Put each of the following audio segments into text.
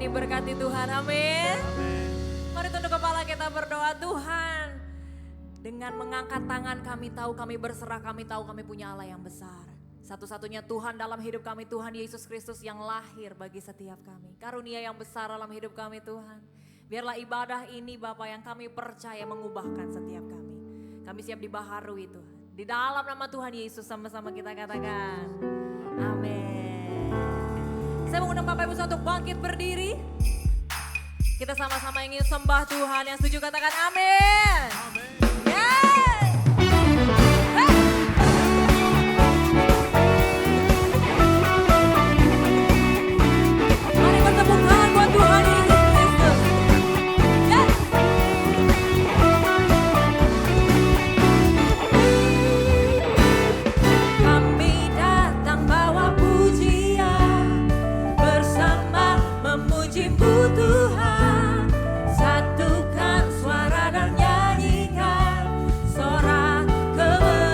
diberkati Tuhan, amin. Mari tunduk kepala kita berdoa. Tuhan, dengan mengangkat tangan kami tahu kami berserah, kami tahu kami punya Allah yang besar. Satu-satunya Tuhan dalam hidup kami, Tuhan Yesus Kristus yang lahir bagi setiap kami. Karunia yang besar dalam hidup kami Tuhan. Biarlah ibadah ini Bapa yang kami percaya mengubahkan setiap kami. Kami siap dibaharui Tuhan. Di dalam nama Tuhan Yesus sama-sama kita katakan. Amin. Saya mengundang Bapak Ibu untuk bangkit berdiri. Kita sama-sama ingin sembah Tuhan. Yang setuju katakan amin. Amin. Mari bertepuk tangan buat Tuhan Yesus Kristus. Yes. Kami datang bawa pujian, bersama memuji-Mu Tuhan. Satukan suara dan nyanyikan sorak kemenangan.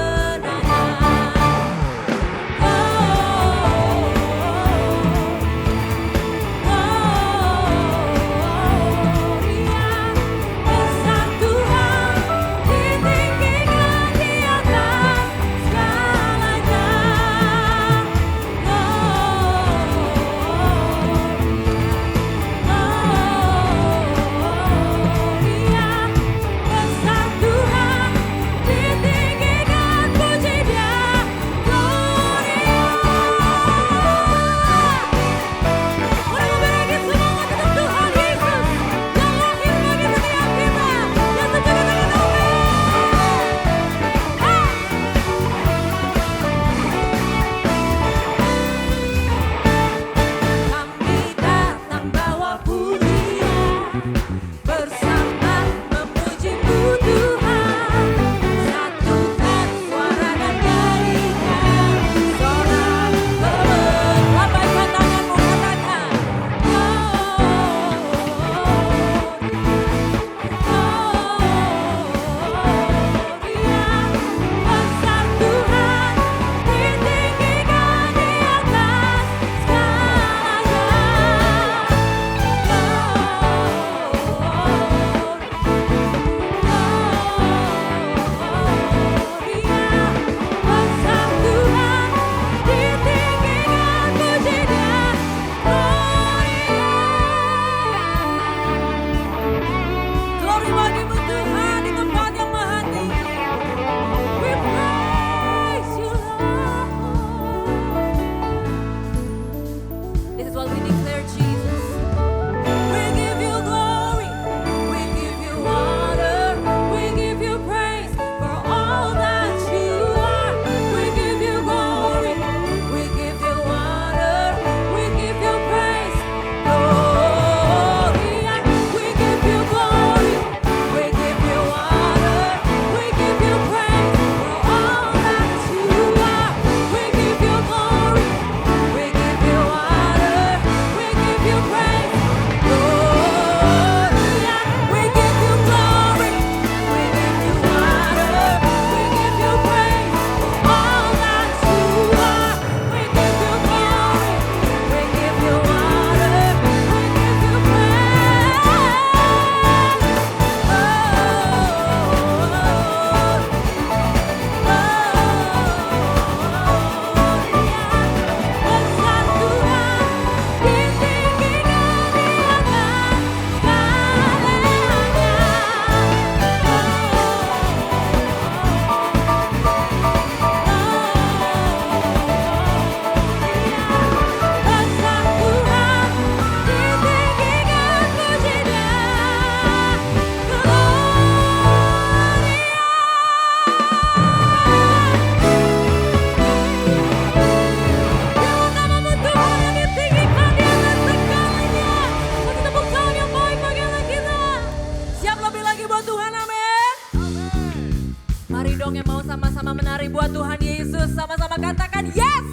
Sama-sama menari buat Tuhan Yesus, sama-sama katakan yes,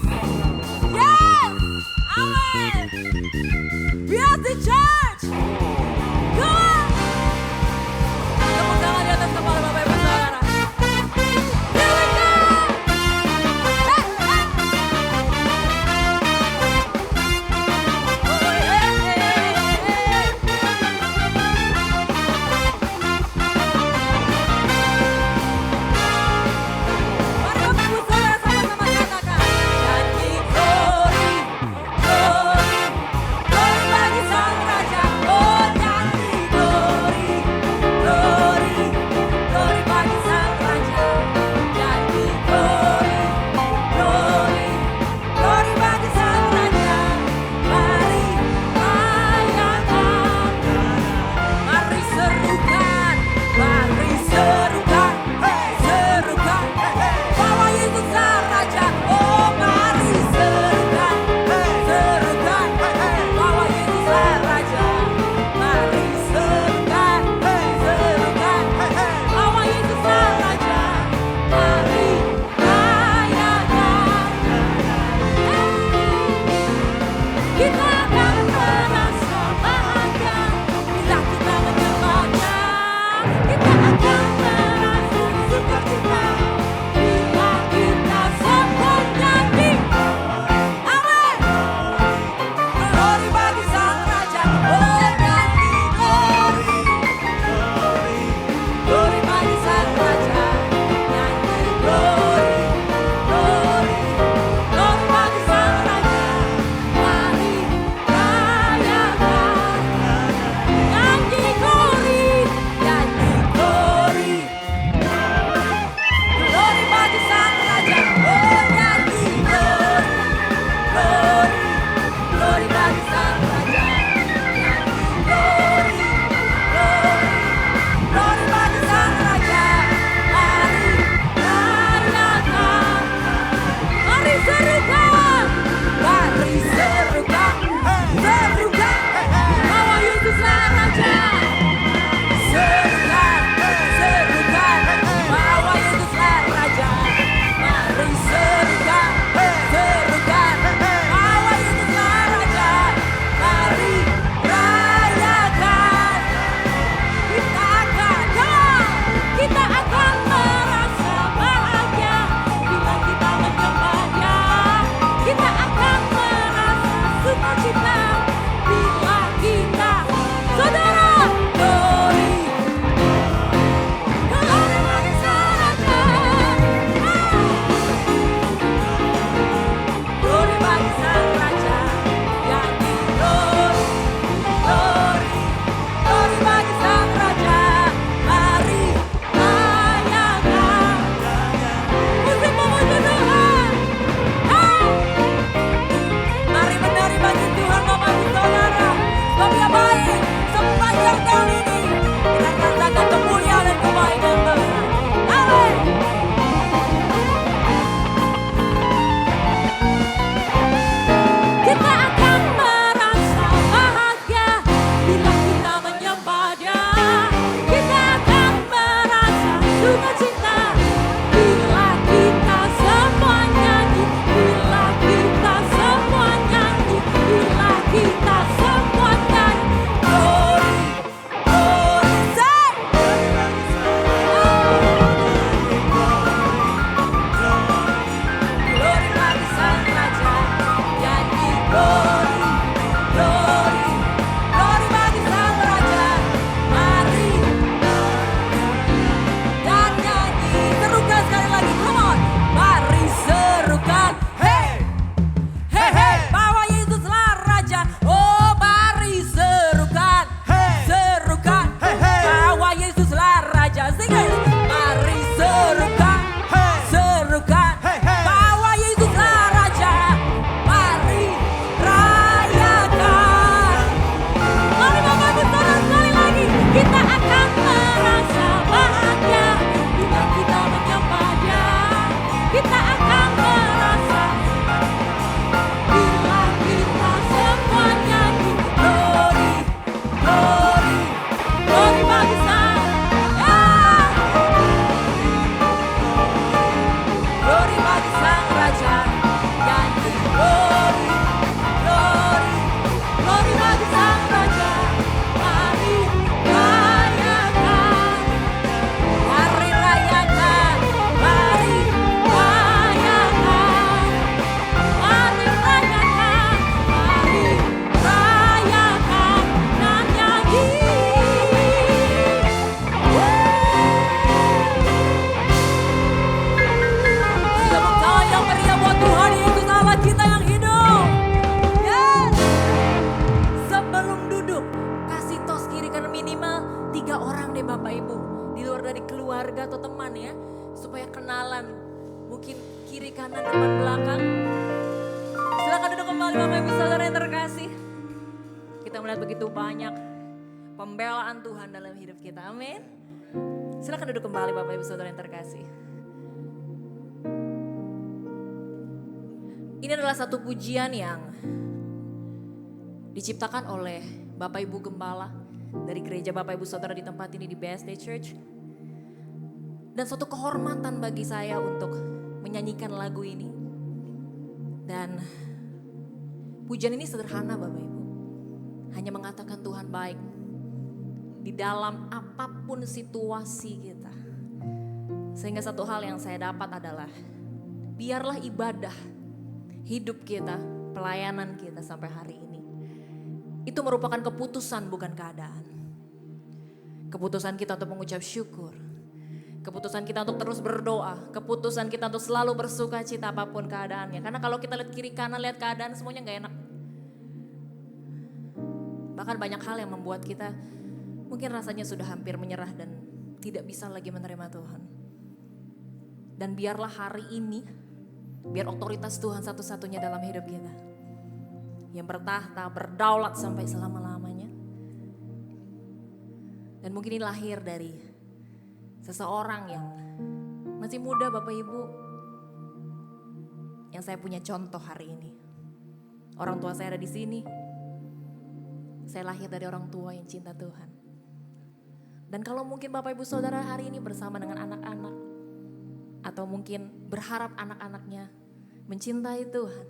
yes, amen. We are the church. Go on. Tepuk tangan di atas kepala Bapak Ibu Saudara. Here we go. Hey, hey. Oh, hey, hey, hey. deh Bapak Ibu, di luar dari keluarga atau teman ya, supaya kenalan. Mungkin kiri, kanan, depan, belakang. Silakan duduk kembali Bapak Ibu Saudara yang terkasih. Kita melihat begitu banyak pembelaan Tuhan dalam hidup kita, amin. Silakan duduk kembali Bapak Ibu Saudara yang terkasih. Ini adalah satu pujian yang diciptakan oleh Bapak Ibu Gembala dari gereja Bapak Ibu Saudara di tempat ini di BSD Church. Dan suatu kehormatan bagi saya untuk menyanyikan lagu ini. Dan pujian ini sederhana Bapak Ibu. Hanya mengatakan Tuhan baik di dalam apapun situasi kita. Sehingga satu hal yang saya dapat adalah biarlah ibadah hidup kita, pelayanan kita sampai hari ini. Itu merupakan keputusan bukan keadaan. Keputusan kita untuk mengucap syukur. Keputusan kita untuk terus berdoa. Keputusan kita untuk selalu bersuka cita apapun keadaannya. Karena kalau kita lihat kiri kanan, lihat keadaan semuanya gak enak. Bahkan banyak hal yang membuat kita mungkin rasanya sudah hampir menyerah dan tidak bisa lagi menerima Tuhan. Dan biarlah hari ini, biar otoritas Tuhan satu-satunya dalam hidup kita. Yang bertahta, berdaulat sampai selama-lamanya. Dan mungkin ini lahir dari seseorang yang masih muda Bapak Ibu. Yang saya punya contoh hari ini. Orang tua saya ada di sini. Saya lahir dari orang tua yang cinta Tuhan. Dan kalau mungkin Bapak Ibu Saudara hari ini bersama dengan anak-anak. Atau mungkin berharap anak-anaknya mencintai Tuhan.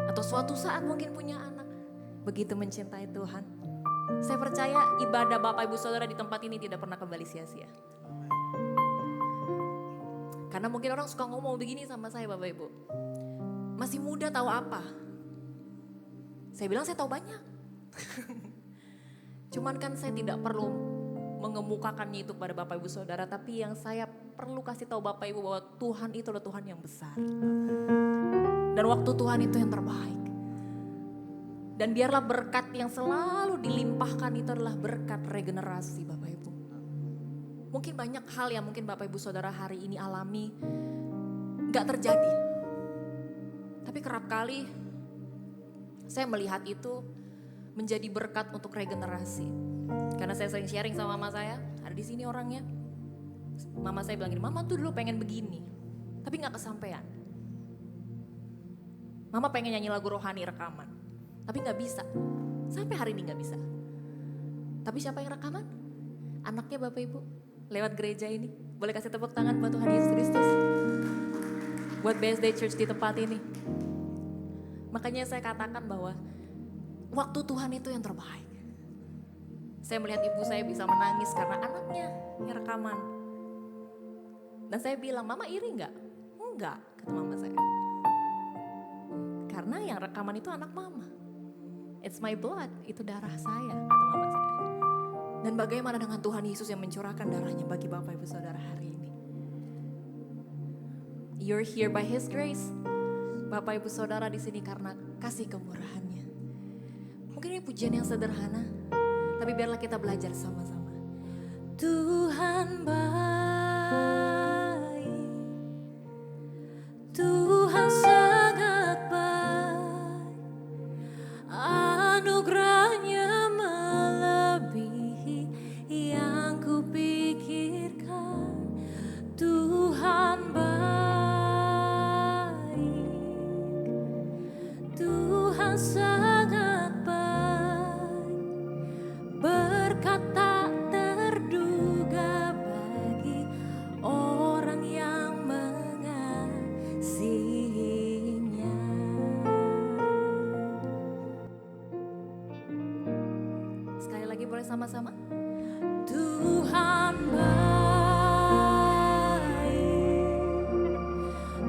Atau suatu saat mungkin punya anak begitu mencintai Tuhan. Saya percaya ibadah Bapak Ibu Saudara di tempat ini tidak pernah kembali sia-sia. Karena mungkin orang suka ngomong begini sama saya Bapak Ibu. Masih muda tahu apa? Saya bilang saya tahu banyak. Cuman kan saya tidak perlu mengemukakannya itu kepada Bapak Ibu Saudara. Tapi yang saya perlu kasih tahu Bapak Ibu bahwa Tuhan itu adalah Tuhan yang besar. Dan waktu Tuhan itu yang terbaik. Dan biarlah berkat yang selalu dilimpahkan itu adalah berkat regenerasi Bapak Ibu. Mungkin banyak hal yang mungkin Bapak Ibu Saudara hari ini alami gak terjadi. Tapi kerap kali saya melihat itu menjadi berkat untuk regenerasi. Karena saya sering sharing sama mama saya, ada di sini orangnya. Mama saya bilang gini, mama tuh dulu pengen begini, tapi gak kesampaian. Mama pengen nyanyi lagu rohani rekaman, tapi gak bisa. Sampai hari ini gak bisa. Tapi siapa yang rekaman? Anaknya Bapak Ibu, lewat gereja ini. Boleh kasih tepuk tangan buat Tuhan Yesus Kristus. Buat BSD Church di tempat ini. Makanya saya katakan bahwa waktu Tuhan itu yang terbaik. Saya melihat ibu saya bisa menangis karena anaknya yang rekaman. Dan saya bilang, mama iri enggak? Enggak, kata mama saya. Karena yang rekaman itu anak mama. It's my blood, itu darah saya, kata mama saya. Dan bagaimana dengan Tuhan Yesus yang mencurahkan darahnya bagi Bapak Ibu Saudara hari ini. You're here by His grace. Bapak Ibu Saudara di sini karena kasih kemurahannya. Mungkin ini pujian yang sederhana. Tapi biarlah kita belajar sama-sama. Tuhan baik, Tuhan sangat baik, anugerahnya melebihi yang kupikirkan. Tuhan baik, Tuhan sangat baik, berkat tak terduga bagi orang yang mengasihinya. Sekali lagi boleh sama-sama. Tuhan baik,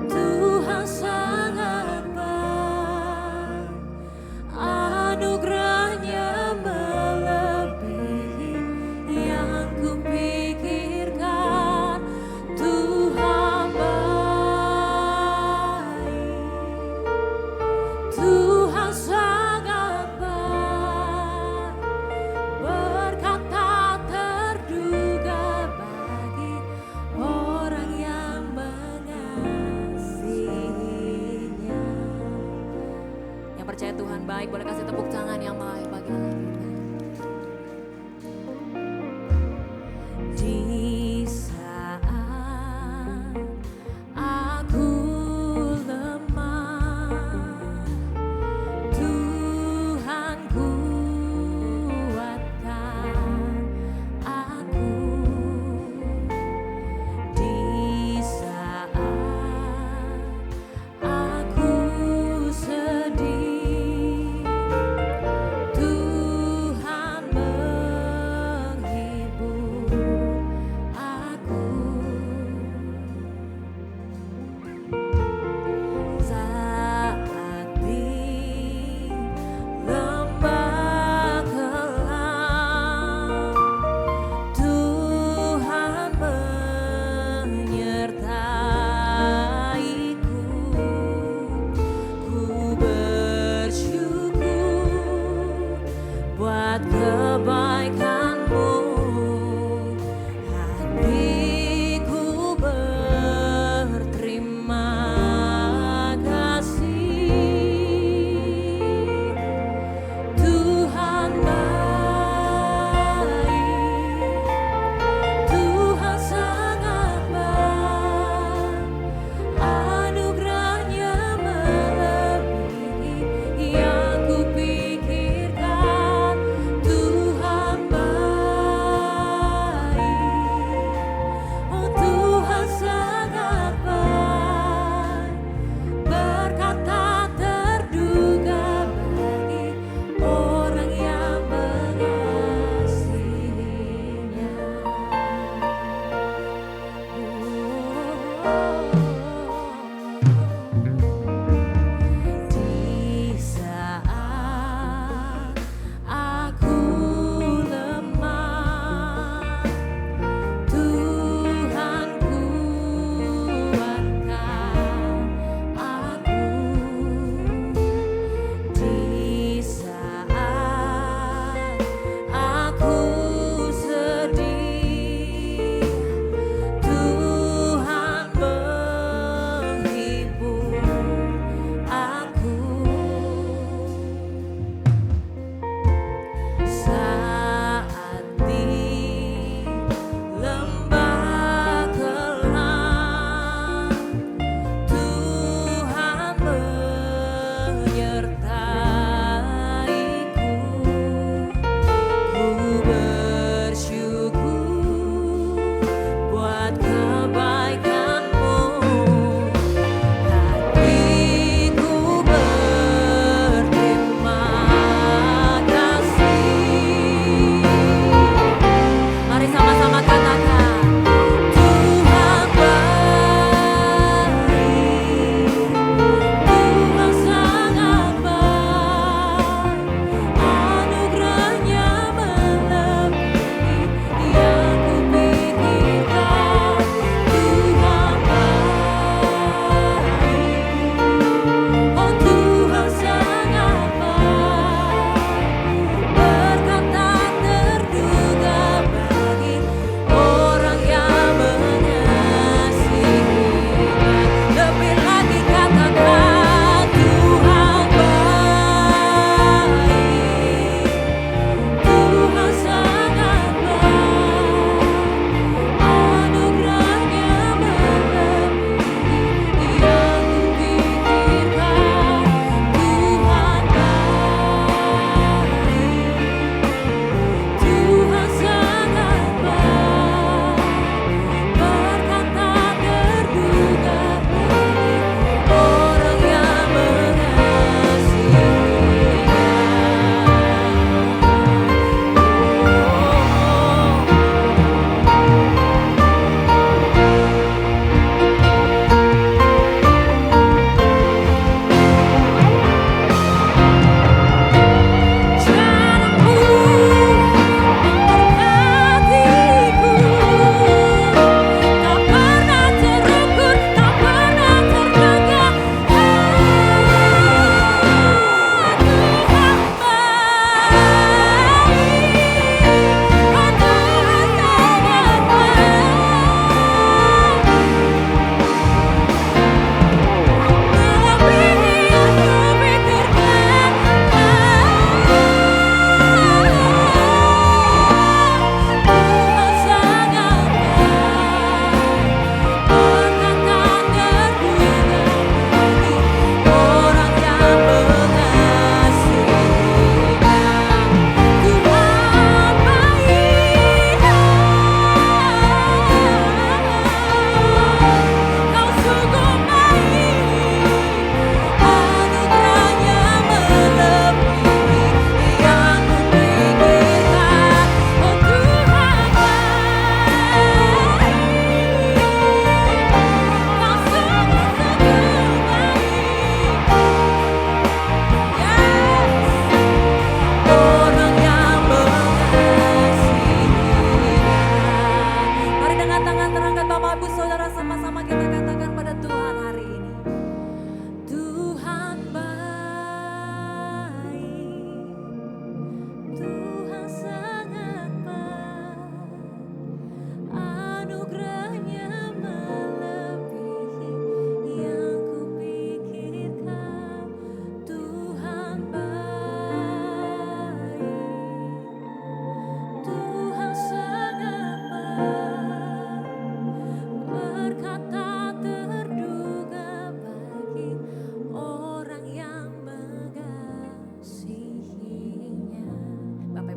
Tuhan sangat baik, anugerahnya melebihi yang kupikirkan. Tuhan baik, Tuhan sangat baik, berkat tak terduga baik. Boleh kasih tepuk tangan yang baik bagi Allah kita. Di saat aku lemah, Tuhan kuatkan aku. Di saat aku sedih, Tuhan menghibur aku. Saat di lembah kelam, Tuhan menyertaiku. Ku bersyukur buat kebaikan-Mu. Hatiku berterima kasih. Tuhan baik, Tuhan sangat baik. Anugerahnya melebihi yang kupikirkan. Tuhan baik.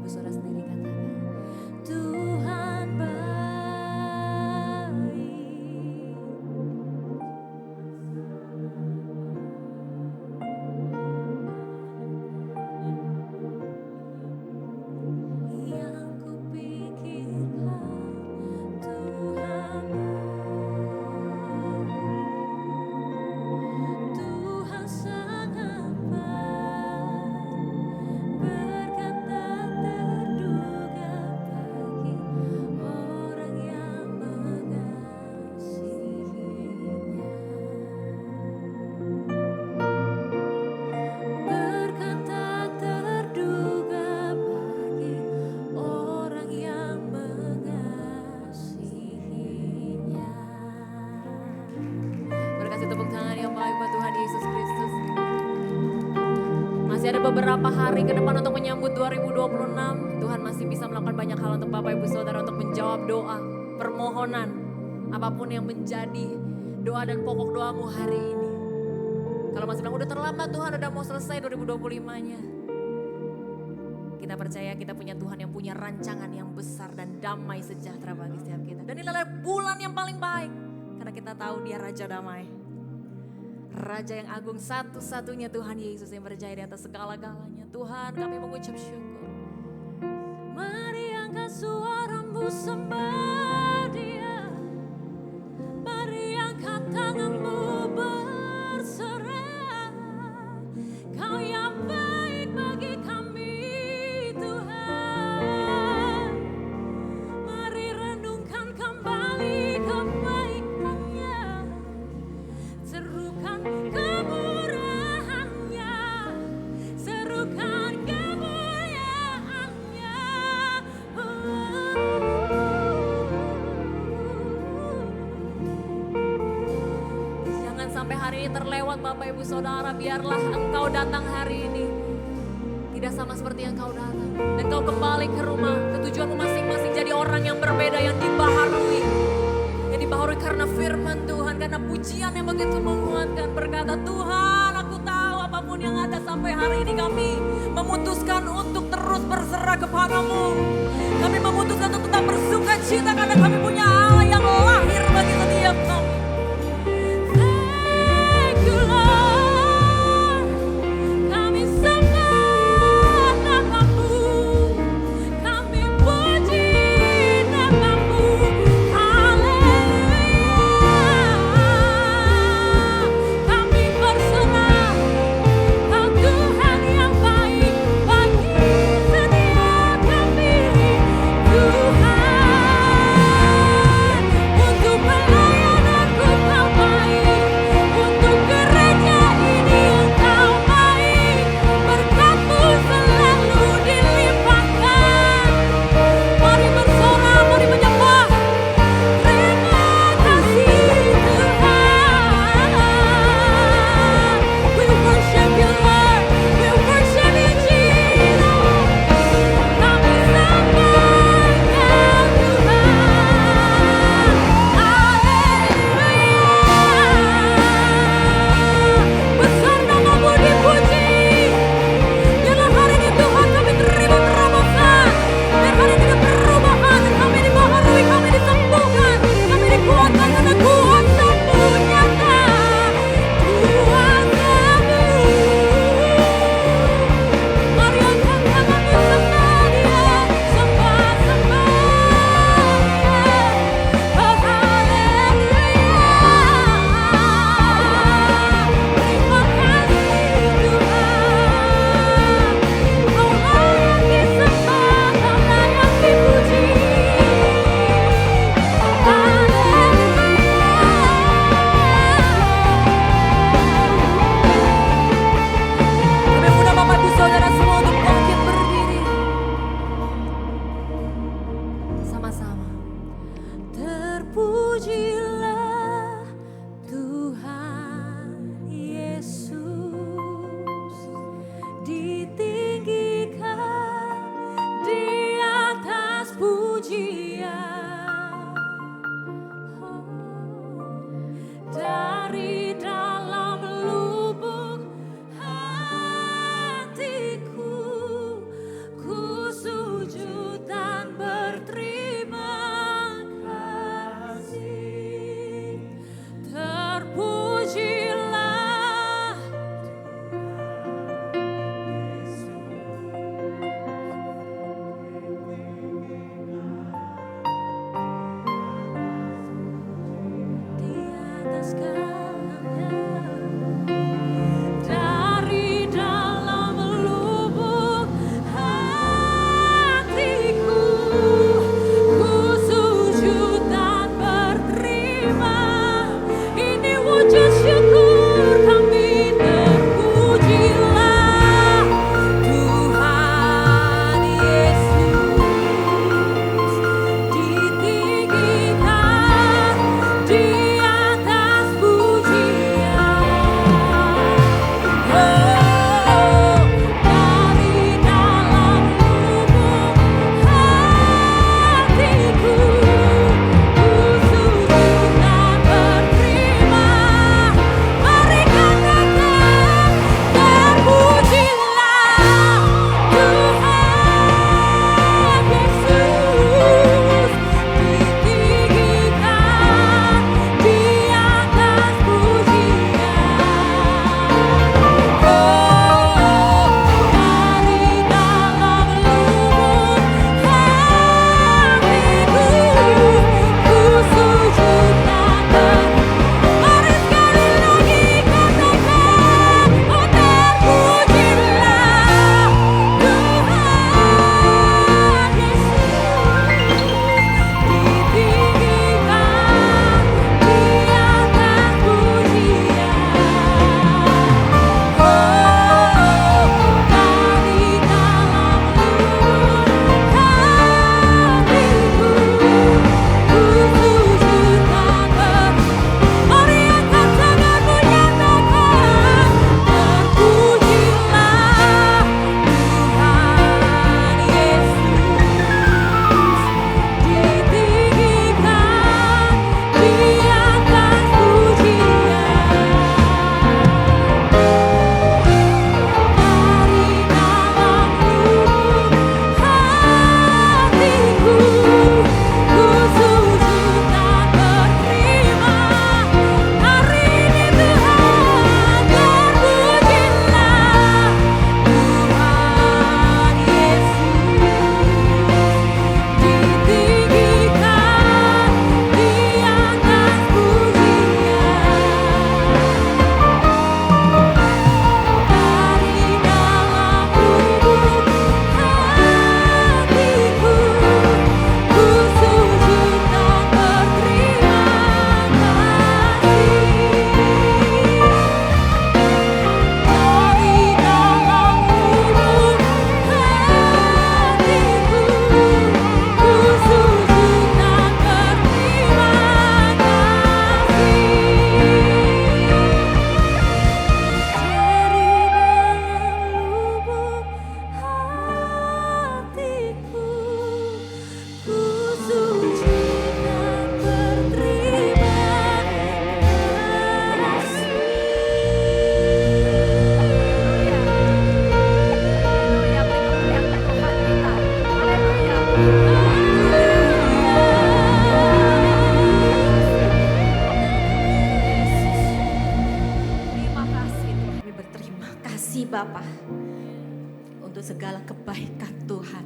Ibu Saudara sendiri katakan, Tuhan baik. Yang kupikirkan Tuhan baik. Tuhan sangat baik. Berkat tak terduga bagi orang yang mengasihinya. Berkat tak terduga bagi orang yang mengasihinya. Berkasih tepuk tangan yang baik buat Tuhan Yesus Kristus. Masih ada beberapa hari ke depan untuk menyambut 2026. Tuhan masih bisa melakukan banyak hal untuk Bapak Ibu Saudara untuk menjawab doa, permohonan, apapun yang menjadi doa dan pokok doamu hari ini. Kalau masih bilang udah terlambat Tuhan, udah mau selesai 2025-nya. Kita percaya kita punya Tuhan yang punya rancangan yang besar dan damai sejahtera bagi setiap kita. Dan ini adalah bulan yang paling baik. Karena kita tahu dia Raja Damai. Raja yang agung, satu-satunya Tuhan Yesus yang berjaya di atas segala-galanya. Tuhan, kami mengucap syukur. Mari angkat suaramu sembah Dia. Mari angkat tanganmu berserah. Kau yang baik bagi kami Tuhan. Mari renungkan kembali kebaikan-Nya. Serukan kemurahan-Nya. Serukan kemuliaan-Nya. Jangan sampai hari ini terlewat Bapak Ibu Saudara. Biarlah engkau datang hari ini tidak sama seperti yang kau datang. Dan kau kembali ke rumah, ke tujuanmu masing-masing jadi orang yang berbeda, yang dibaharui. Yang dibaharui karena firman Tuhan, karena pujian yang begitu menguatkan. Berkata, Tuhan aku tahu apapun yang ada sampai hari ini kami memutuskan untuk terus berserah kepadamu. Kami memutuskan untuk tetap bersuka cita karena kami punya Allah yang lahir bagi setiap kami. Thank you Lord. Kami sembah namamu. Kami puji namamu. Haleluya. Kami berserah. Kau Tuhan yang baik bagi setiap kami. Tuhan, untuk pelayananku kau baik. Untuk gereja ini engkau baik. Berkat-Mu selalu dilimpahkan. Mari bersorak, mari menyembah. Terima kasih Tuhan. We worship you Lord. We worship you Jesus. Kami sembah Kau Tuhan. Haleluya. Besar namamu dipuji. Biarlah hari ini Tuhan kami terima terobosan. Biar hari ini ada perubahan. Kami dibaharui, kami disembuhkan. Kami dikuatkan karena kuasa-Mu nyata. Kuasa-Mu. Mari angkat tanganmu sembah Dia. Sembah Dia. Oh haleluya. Terima kasih Tuhan. Kau layak disembah, Kau layak dipuji. Kami undang Bapak Ibu Saudara semua untuk bangkit berdiri. Sama-sama. Terpujilah Tuhan Yesus, ditinggikan di atas pujian. Dari dalam lubuk hatiku, ku Bapa untuk segala kebaikan Tuhan.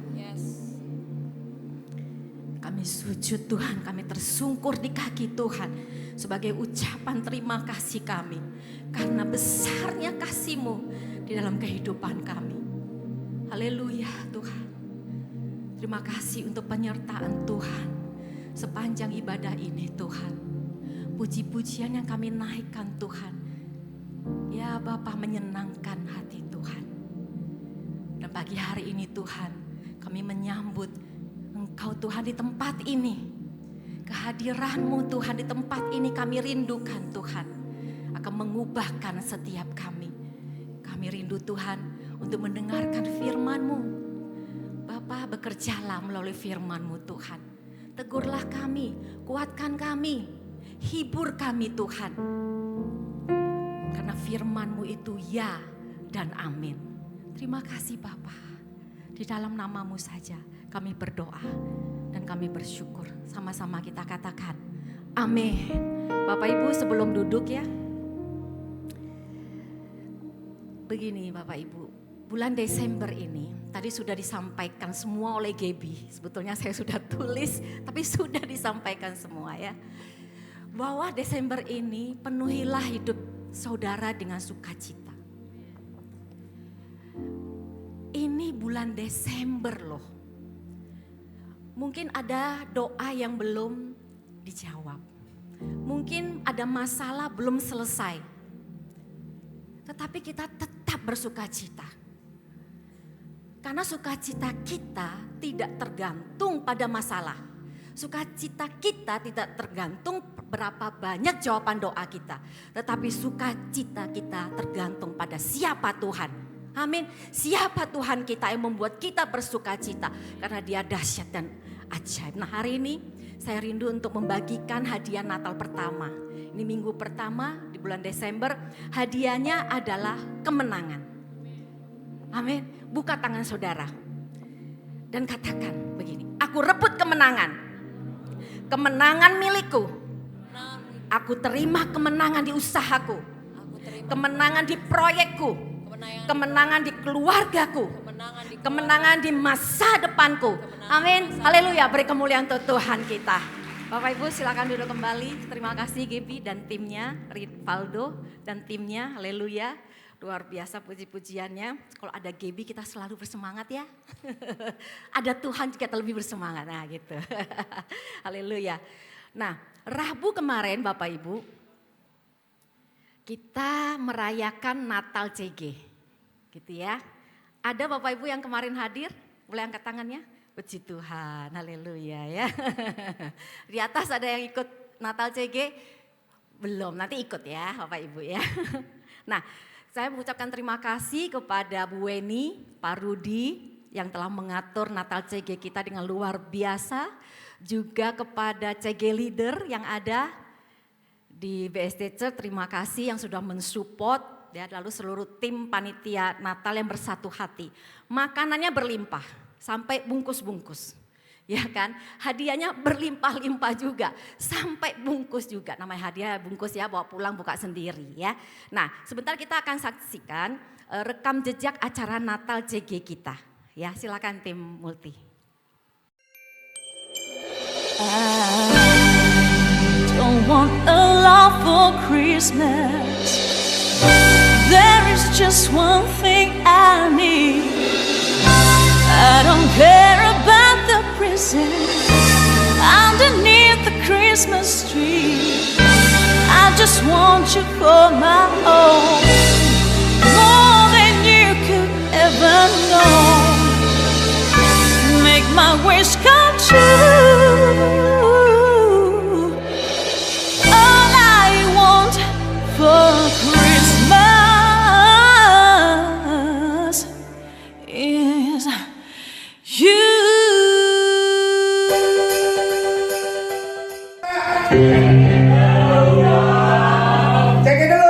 Kami sujud Tuhan, kami tersungkur di kaki Tuhan sebagai ucapan terima kasih kami karena besarnya kasih-Mu di dalam kehidupan kami. Haleluya Tuhan. Terima kasih untuk penyertaan Tuhan sepanjang ibadah ini Tuhan. Puji-pujian yang kami naikkan Tuhan. Ya Bapa, menyenangkan hati Tuhan. Dan pagi hari ini Tuhan, kami menyambut Engkau Tuhan di tempat ini. Kehadiran-Mu Tuhan di tempat ini kami rindukan Tuhan. Akan mengubahkan setiap kami. Kami rindu Tuhan untuk mendengarkan firman-Mu. Bapa, bekerjalah melalui firman-Mu Tuhan. Tegurlah kami, kuatkan kami, hibur kami Tuhan. Karena firman-Mu itu ya dan amin. Terima kasih Bapa. Di dalam nama-Mu saja kami berdoa dan kami bersyukur. Sama-sama kita katakan amin. Bapak Ibu sebelum duduk ya. Begini Bapak Ibu, bulan Desember ini tadi sudah disampaikan semua oleh Gaby. Sebetulnya saya sudah tulis tapi sudah disampaikan semua ya. bahwa Desember ini penuhilah hidup saudara dengan sukacita. Ini bulan Desember loh. Mungkin ada doa yang belum dijawab. Mungkin ada masalah belum selesai. Tetapi kita tetap bersukacita. Karena sukacita kita tidak tergantung pada masalah. Sukacita kita tidak tergantung berapa banyak jawaban doa kita. Tetapi sukacita kita tergantung pada siapa Tuhan. Amin. Siapa Tuhan kita yang membuat kita bersukacita. Karena dia dahsyat dan ajaib. Nah hari ini saya rindu untuk membagikan hadiah Natal pertama. Ini minggu pertama di bulan Desember. Hadiahnya adalah kemenangan. Amin. Buka tangan saudara. Dan katakan begini. Aku rebut kemenangan. Kemenangan milikku. Aku terima kemenangan di usahaku. Kemenangan di proyekku. Kemenangan di keluargaku. Kemenangan di masa depanku. Amin. Haleluya. Beri kemuliaan untuk Tuhan kita. Bapak Ibu silakan duduk kembali. Terima kasih Gaby dan timnya. Rivaldo dan timnya. Haleluya. Luar biasa puji-pujiannya. Kalau ada Gaby kita selalu bersemangat ya. Ada Tuhan juga lebih bersemangat. Nah gitu. Haleluya. Nah Rabu kemarin Bapak Ibu. Kita merayakan Natal CG. Gitu ya. Ada Bapak Ibu yang kemarin hadir? Boleh angkat tangannya? Puji Tuhan. Haleluya ya. Di atas ada yang ikut Natal CG? Belum, nanti ikut ya Bapak Ibu ya. Nah, saya mengucapkan terima kasih kepada Bu Weni, Pak Rudi yang telah mengatur Natal CG kita dengan luar biasa. Juga kepada CG Leader yang ada di BSD Church, terima kasih yang sudah mensupport. Ya, lalu seluruh tim panitia Natal yang bersatu hati. Makanannya berlimpah sampai bungkus-bungkus. Ya kan, hadiahnya berlimpah-limpah juga, sampai bungkus juga. Namanya hadiah bungkus ya, bawa pulang buka sendiri ya. Nah, sebentar kita akan saksikan rekam jejak acara Natal CG kita. Ya, silakan tim multi. I don't want a lot for Christmas. There is just one thing I need. I don't care about the presents underneath the Christmas tree. I just want you for my own, more than you could ever know. Make my wish come true. All I want for Christmas is you. Cek it dulu.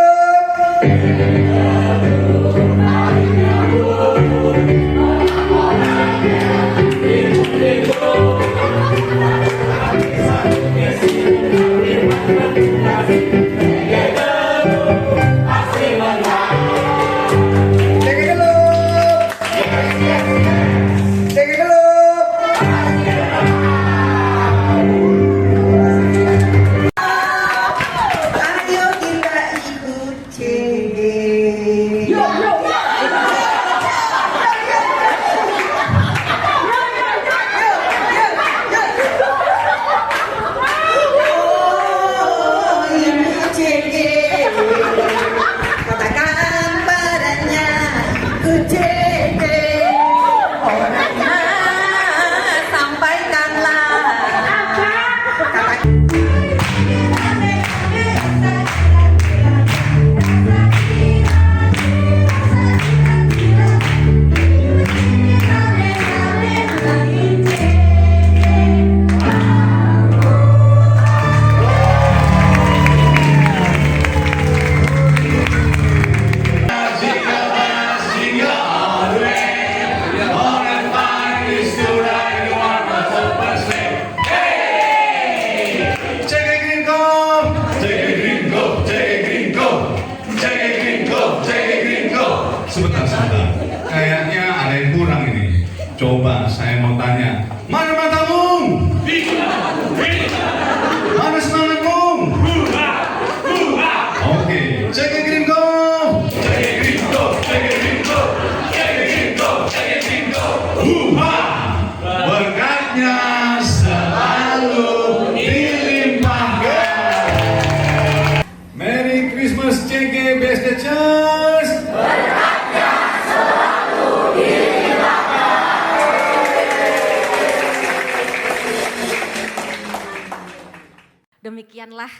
demikianlah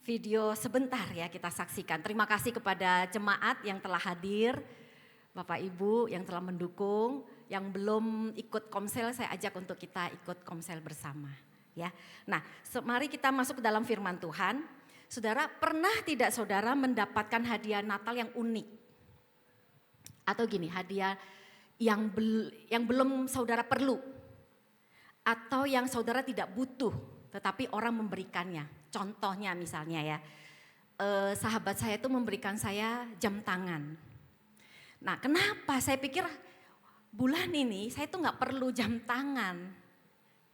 video sebentar ya kita saksikan. Terima kasih kepada jemaat yang telah hadir, Bapak Ibu yang telah mendukung, yang belum ikut komsel saya ajak untuk kita ikut komsel bersama ya. Nah, mari kita masuk ke dalam firman Tuhan. Saudara, pernah tidak saudara mendapatkan hadiah Natal yang unik? Atau gini, hadiah yang belum saudara perlu? Atau yang saudara tidak butuh tetapi orang memberikannya? Contohnya misalnya ya, sahabat saya itu memberikan saya jam tangan. Nah, kenapa saya pikir bulan ini saya tuh nggak perlu jam tangan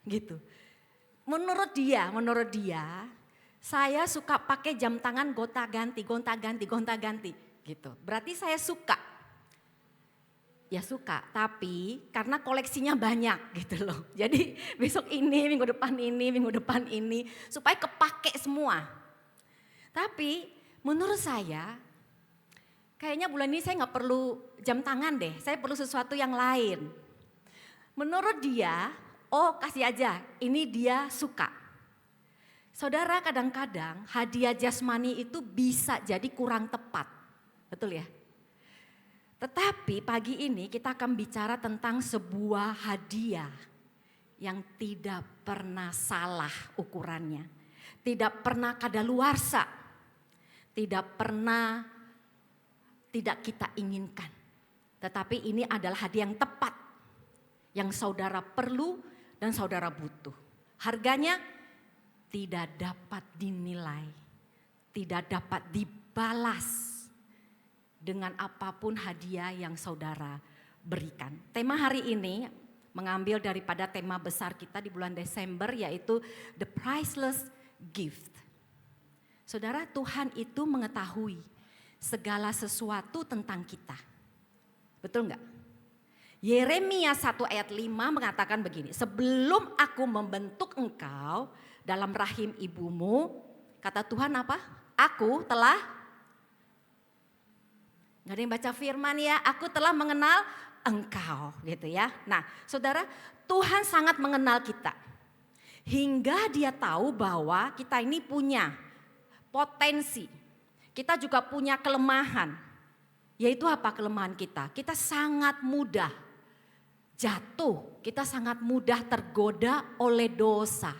gitu. Menurut dia saya suka pakai jam tangan gonta-ganti gitu. Berarti saya suka. Ya suka, tapi karena koleksinya banyak gitu loh. Jadi besok ini, minggu depan ini, supaya kepake semua. Tapi menurut saya, kayaknya bulan ini saya nggak perlu jam tangan deh, saya perlu sesuatu yang lain. Menurut dia, oh kasih aja, ini dia suka. Saudara, kadang-kadang hadiah jasmani itu bisa jadi kurang tepat, betul ya? Tetapi pagi ini kita akan bicara tentang sebuah hadiah yang tidak pernah salah ukurannya. Tidak pernah kadaluarsa. Tidak pernah tidak kita inginkan. Tetapi ini adalah hadiah yang tepat. Yang saudara perlu dan saudara butuh. Harganya tidak dapat dinilai. Tidak dapat dibalas dengan apapun hadiah yang saudara berikan. Tema hari ini mengambil daripada tema besar kita di bulan Desember, yaitu The Priceless Gift. Saudara, Tuhan itu mengetahui segala sesuatu tentang kita. Betul enggak? Yeremia 1 ayat 5 mengatakan begini, sebelum aku membentuk engkau dalam rahim ibumu, kata Tuhan apa? Aku telah, gak ada yang baca firman ya, aku telah mengenal engkau gitu ya. Nah saudara, Tuhan sangat mengenal kita. Hingga dia tahu bahwa kita ini punya potensi. Kita juga punya kelemahan. Yaitu apa kelemahan kita? Kita sangat mudah jatuh, kita sangat mudah tergoda oleh dosa.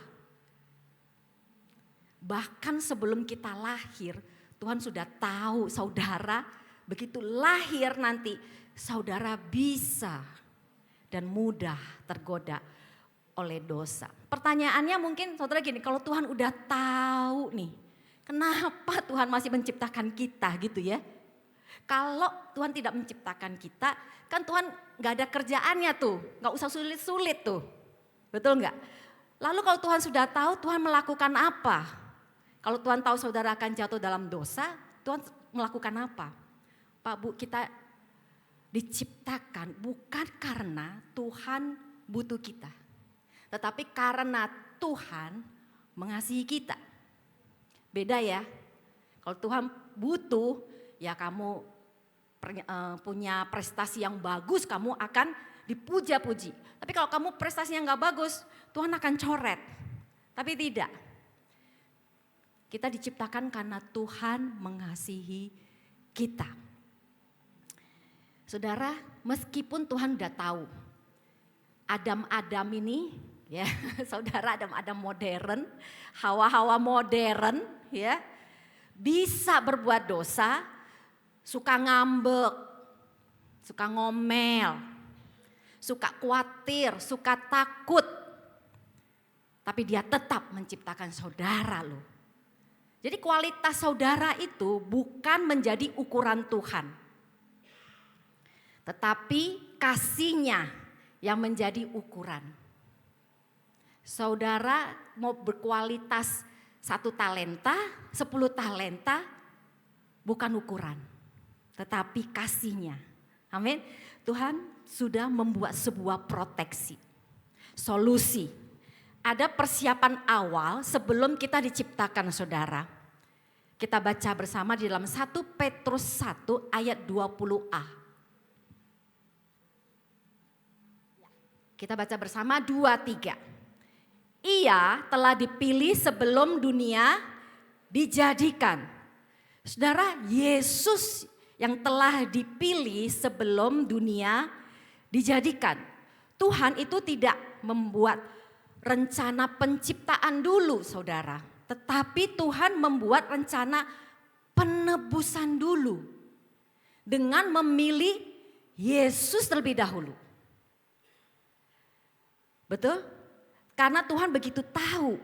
Bahkan sebelum kita lahir, Tuhan sudah tahu saudara, begitu lahir nanti saudara bisa dan mudah tergoda oleh dosa. Pertanyaannya mungkin saudara gini, kalau Tuhan udah tahu nih, kenapa Tuhan masih menciptakan kita gitu ya? Kalau Tuhan tidak menciptakan kita, kan Tuhan gak ada kerjaannya tuh, gak usah sulit-sulit tuh. Betul gak? Lalu kalau Tuhan sudah tahu, Tuhan melakukan apa? Kalau Tuhan tahu saudara akan jatuh dalam dosa, Tuhan melakukan apa? Pak Bu, kita diciptakan bukan karena Tuhan butuh kita. Tetapi karena Tuhan mengasihi kita. Beda ya. Kalau Tuhan butuh, ya kamu punya prestasi yang bagus, kamu akan dipuja-puji. Tapi kalau kamu prestasinya nggak bagus, Tuhan akan coret. Tapi tidak. Kita diciptakan karena Tuhan mengasihi kita. Saudara, meskipun Tuhan udah tahu Adam-Adam ini, ya, saudara Adam-Adam modern, Hawa-Hawa modern, ya, bisa berbuat dosa, suka ngambek, suka ngomel, suka khawatir, suka takut, tapi dia tetap menciptakan saudara loh. Jadi kualitas saudara itu bukan menjadi ukuran Tuhan. Tetapi kasihnya yang menjadi ukuran. Saudara mau berkualitas 1 talenta, 10 talenta bukan ukuran. Tetapi kasihnya. Amin. Tuhan sudah membuat sebuah proteksi. Solusi. Ada persiapan awal sebelum kita diciptakan saudara. Kita baca bersama di dalam 1 Petrus 1 ayat 20a. Kita baca bersama 2, 3. Ia telah dipilih sebelum dunia dijadikan. Saudara, Yesus yang telah dipilih sebelum dunia dijadikan. Tuhan itu tidak membuat rencana penciptaan dulu, saudara. Tetapi Tuhan membuat rencana penebusan dulu. Dengan memilih Yesus terlebih dahulu. Betul? Karena Tuhan begitu tahu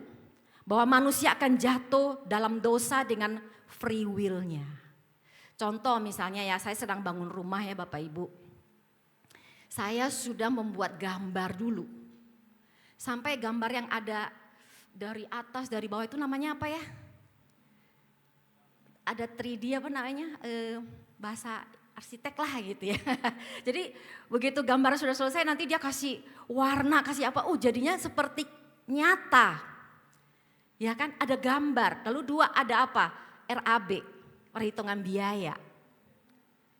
bahwa manusia akan jatuh dalam dosa dengan free will-nya. Contoh misalnya ya, saya sedang bangun rumah ya Bapak Ibu. Saya sudah membuat gambar dulu. Sampai gambar yang ada dari atas, dari bawah itu namanya apa ya? Ada 3D apa namanya? Bahasa arsitek lah gitu ya. Jadi begitu gambar sudah selesai nanti dia kasih warna, kasih apa. Jadinya seperti nyata. Ya kan, ada gambar. Lalu 2 ada apa? RAB, perhitungan biaya.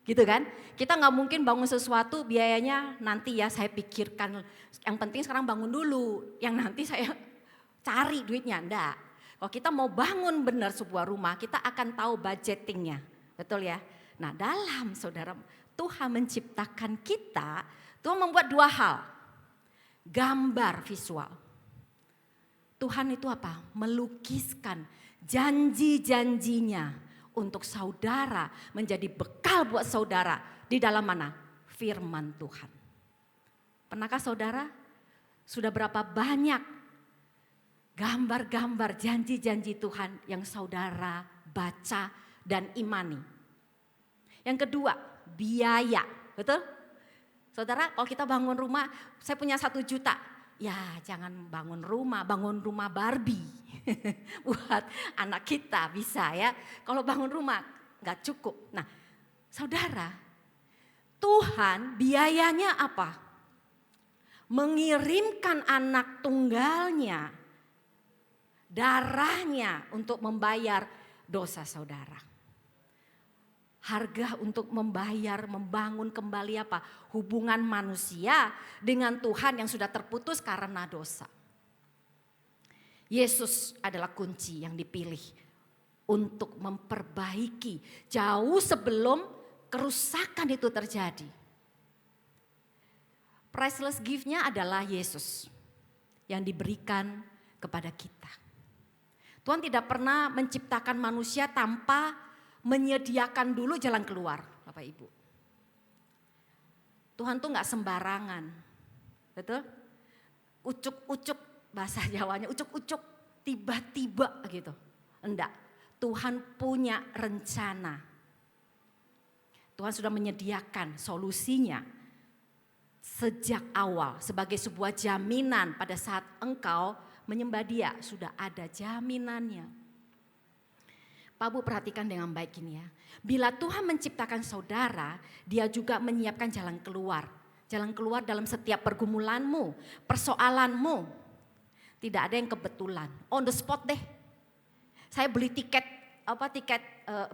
Gitu kan? Kita nggak mungkin bangun sesuatu biayanya nanti ya saya pikirkan. Yang penting sekarang bangun dulu. Yang nanti saya cari duitnya. Enggak. Kalau kita mau bangun benar sebuah rumah, kita akan tahu budgetingnya. Betul ya? Nah dalam saudara, Tuhan menciptakan kita, Tuhan membuat 2 hal. Gambar visual. Tuhan itu apa? Melukiskan janji-janjinya untuk saudara menjadi bekal buat saudara di dalam mana? Firman Tuhan. Pernahkah saudara sudah berapa banyak gambar-gambar janji-janji Tuhan yang saudara baca dan imani? Yang kedua, biaya, betul? Saudara, kalau kita bangun rumah, saya punya 1 juta. Ya jangan bangun rumah Barbie. Buat anak kita bisa ya. Kalau bangun rumah gak cukup. Nah saudara, Tuhan biayanya apa? Mengirimkan anak tunggalnya, darahnya untuk membayar dosa saudara. Harga untuk membangun kembali apa? Hubungan manusia dengan Tuhan yang sudah terputus karena dosa. Yesus adalah kunci yang dipilih untuk memperbaiki jauh sebelum kerusakan itu terjadi. Priceless gift-nya adalah Yesus yang diberikan kepada kita. Tuhan tidak pernah menciptakan manusia tanpa menyediakan dulu jalan keluar, Bapak Ibu. Tuhan tuh gak sembarangan, betul? Ucuk-ucuk, bahasa Jawanya ucuk-ucuk, tiba-tiba gitu. Enggak, Tuhan punya rencana. Tuhan sudah menyediakan solusinya sejak awal sebagai sebuah jaminan pada saat engkau menyembah Dia, sudah ada jaminannya. Pak Bu perhatikan dengan baik ini ya. Bila Tuhan menciptakan saudara, Dia juga menyiapkan jalan keluar. Jalan keluar dalam setiap pergumulanmu, persoalanmu. Tidak ada yang kebetulan. On the spot deh. Saya beli tiket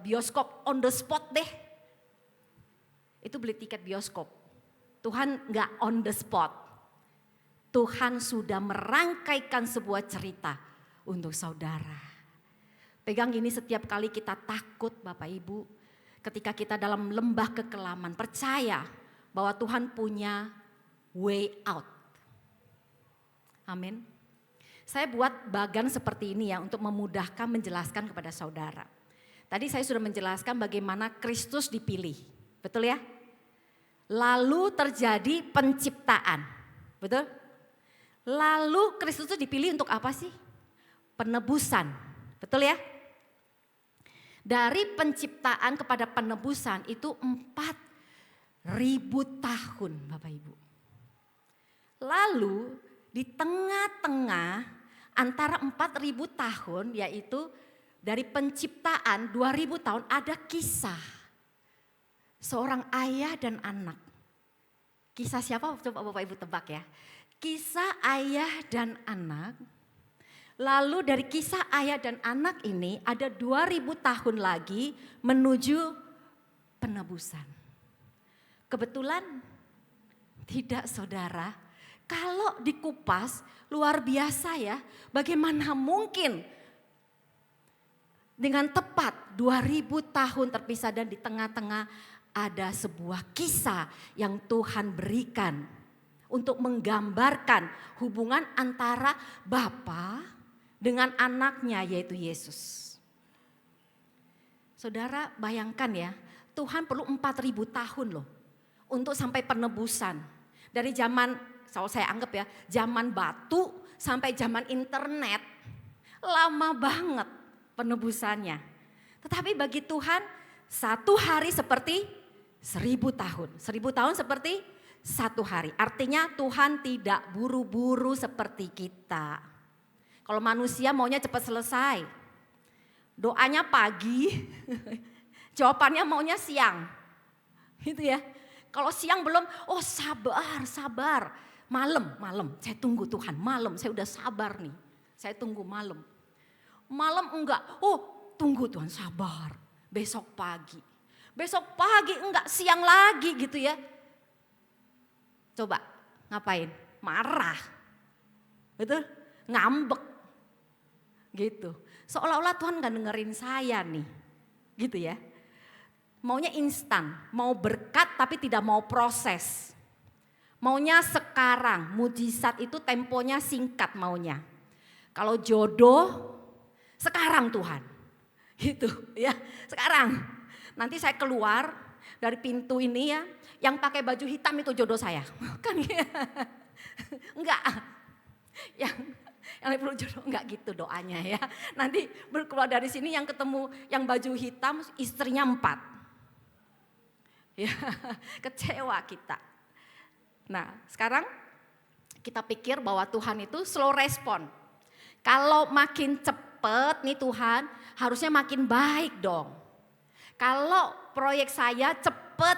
bioskop on the spot deh. Itu beli tiket bioskop. Tuhan gak on the spot. Tuhan sudah merangkaikan sebuah cerita untuk saudara. Pegang ini setiap kali kita takut Bapak Ibu. Ketika kita dalam lembah kekelaman, percaya bahwa Tuhan punya way out. Amin. Saya buat bagan seperti ini ya untuk memudahkan menjelaskan kepada saudara. Tadi saya sudah menjelaskan bagaimana Kristus dipilih. Betul ya? Lalu terjadi penciptaan. Betul? Lalu Kristus itu dipilih untuk apa sih? Penebusan. Betul ya? Dari penciptaan kepada penebusan itu 4.000 tahun Bapak Ibu. Lalu di tengah-tengah antara 4.000 tahun yaitu dari penciptaan 2.000 tahun ada kisah. Seorang ayah dan anak. Kisah siapa? Coba Bapak Ibu tebak ya. Kisah ayah dan anak. Lalu dari kisah ayah dan anak ini ada 2.000 tahun lagi menuju penebusan. Kebetulan tidak saudara, Kalau dikupas luar biasa ya, bagaimana mungkin dengan tepat 2000 tahun terpisah dan di tengah-tengah ada sebuah kisah yang Tuhan berikan untuk menggambarkan hubungan antara Bapa dengan anaknya yaitu Yesus. Saudara bayangkan ya, Tuhan perlu 4000 tahun loh untuk sampai penebusan. Dari zaman, kalau saya anggap ya, zaman batu sampai zaman internet, lama banget penebusannya. Tetapi bagi Tuhan, 1 hari seperti 1000 tahun. 1000 tahun seperti 1 hari. Artinya Tuhan tidak buru-buru seperti kita. Kalau manusia maunya cepat selesai. Doanya pagi, jawabannya maunya siang. Gitu ya. Kalau siang belum, oh sabar. Malam, saya tunggu Tuhan, malam saya udah sabar nih. Saya tunggu malam. Malam enggak, oh tunggu Tuhan sabar. Besok pagi enggak, siang lagi gitu ya. Coba ngapain? Marah. Betul? Ngambek. Gitu. Seolah-olah Tuhan gak dengerin saya nih. Gitu ya. Maunya instan, mau berkat tapi tidak mau proses. Maunya sekarang, mujizat itu temponya singkat maunya. Kalau jodoh, sekarang Tuhan. Gitu ya, sekarang. Nanti saya keluar dari pintu ini ya, yang pakai baju hitam itu jodoh saya. Kan ya. Enggak. Yang perlu jodoh enggak gitu doanya ya. Nanti keluar dari sini yang ketemu yang baju hitam istrinya 4. Ya, kecewa kita. Nah, sekarang kita pikir bahwa Tuhan itu slow respon. Kalau makin cepet nih Tuhan, harusnya makin baik dong. Kalau proyek saya cepet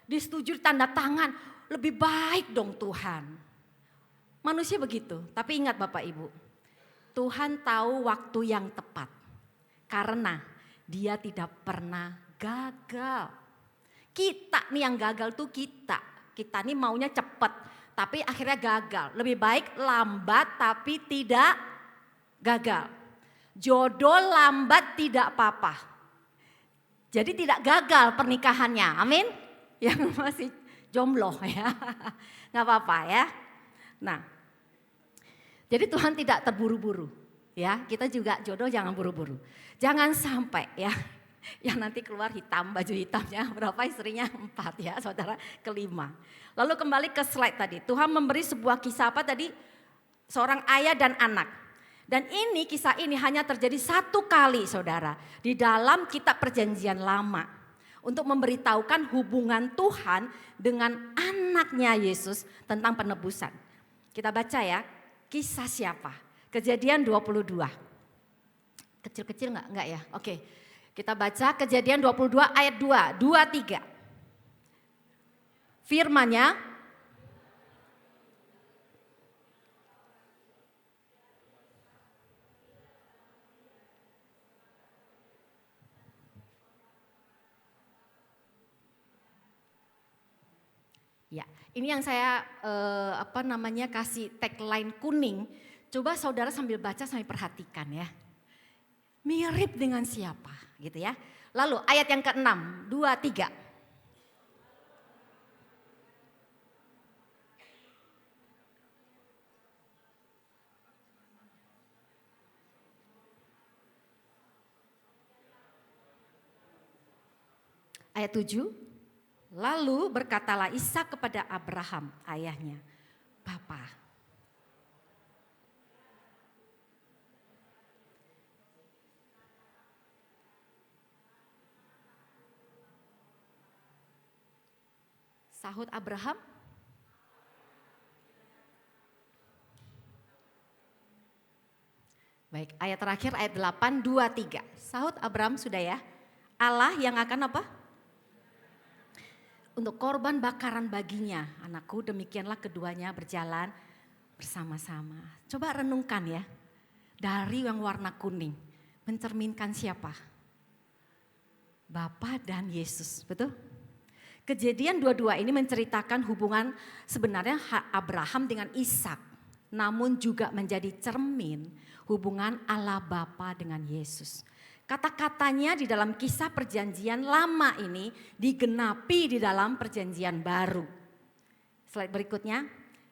disetujui tanda tangan, lebih baik dong Tuhan. Manusia begitu, tapi ingat Bapak Ibu, Tuhan tahu waktu yang tepat. Karena Dia tidak pernah gagal. Kita nih yang gagal tuh kita. Kita nih maunya cepat, tapi akhirnya gagal. Lebih baik lambat tapi tidak gagal. Jodoh lambat tidak apa-apa. Jadi tidak gagal pernikahannya, amin. Yang masih jomblo ya, gak apa-apa ya. Nah, jadi Tuhan tidak terburu-buru ya. Kita juga jodoh jangan buru-buru. Jangan sampai ya, yang nanti keluar hitam, baju hitamnya berapa istrinya 4 ya saudara, kelima. Lalu kembali ke slide tadi, Tuhan memberi sebuah kisah apa tadi? Seorang ayah dan anak. Dan ini kisah ini hanya terjadi 1 kali saudara, di dalam kitab perjanjian lama. Untuk memberitahukan hubungan Tuhan dengan anaknya Yesus tentang penebusan. Kita baca ya, kisah siapa? Kejadian 22. Kecil-kecil enggak ya? Oke. Kita baca Kejadian 22 ayat 2, 3. Firman-Nya, ya, ini yang saya kasih tagline kuning. Coba saudara sambil baca sambil perhatikan ya. Mirip dengan siapa gitu ya. Lalu ayat yang ke-6, 2, 3. Ayat 7. Lalu berkatalah Ishak kepada Abraham ayahnya, Bapa. Sahut Abraham, baik, ayat terakhir ayat 8, 2, 3. Sahut Abraham sudah ya, Allah yang akan apa? Untuk korban bakaran baginya, anakku, demikianlah keduanya berjalan bersama-sama. Coba renungkan ya, dari yang warna kuning, mencerminkan siapa? Bapa dan Yesus, betul? Kejadian 22 ini menceritakan hubungan sebenarnya Abraham dengan Ishak, namun juga menjadi cermin hubungan Allah Bapa dengan Yesus. Kata-katanya di dalam kisah perjanjian lama ini digenapi di dalam perjanjian baru. Slide berikutnya.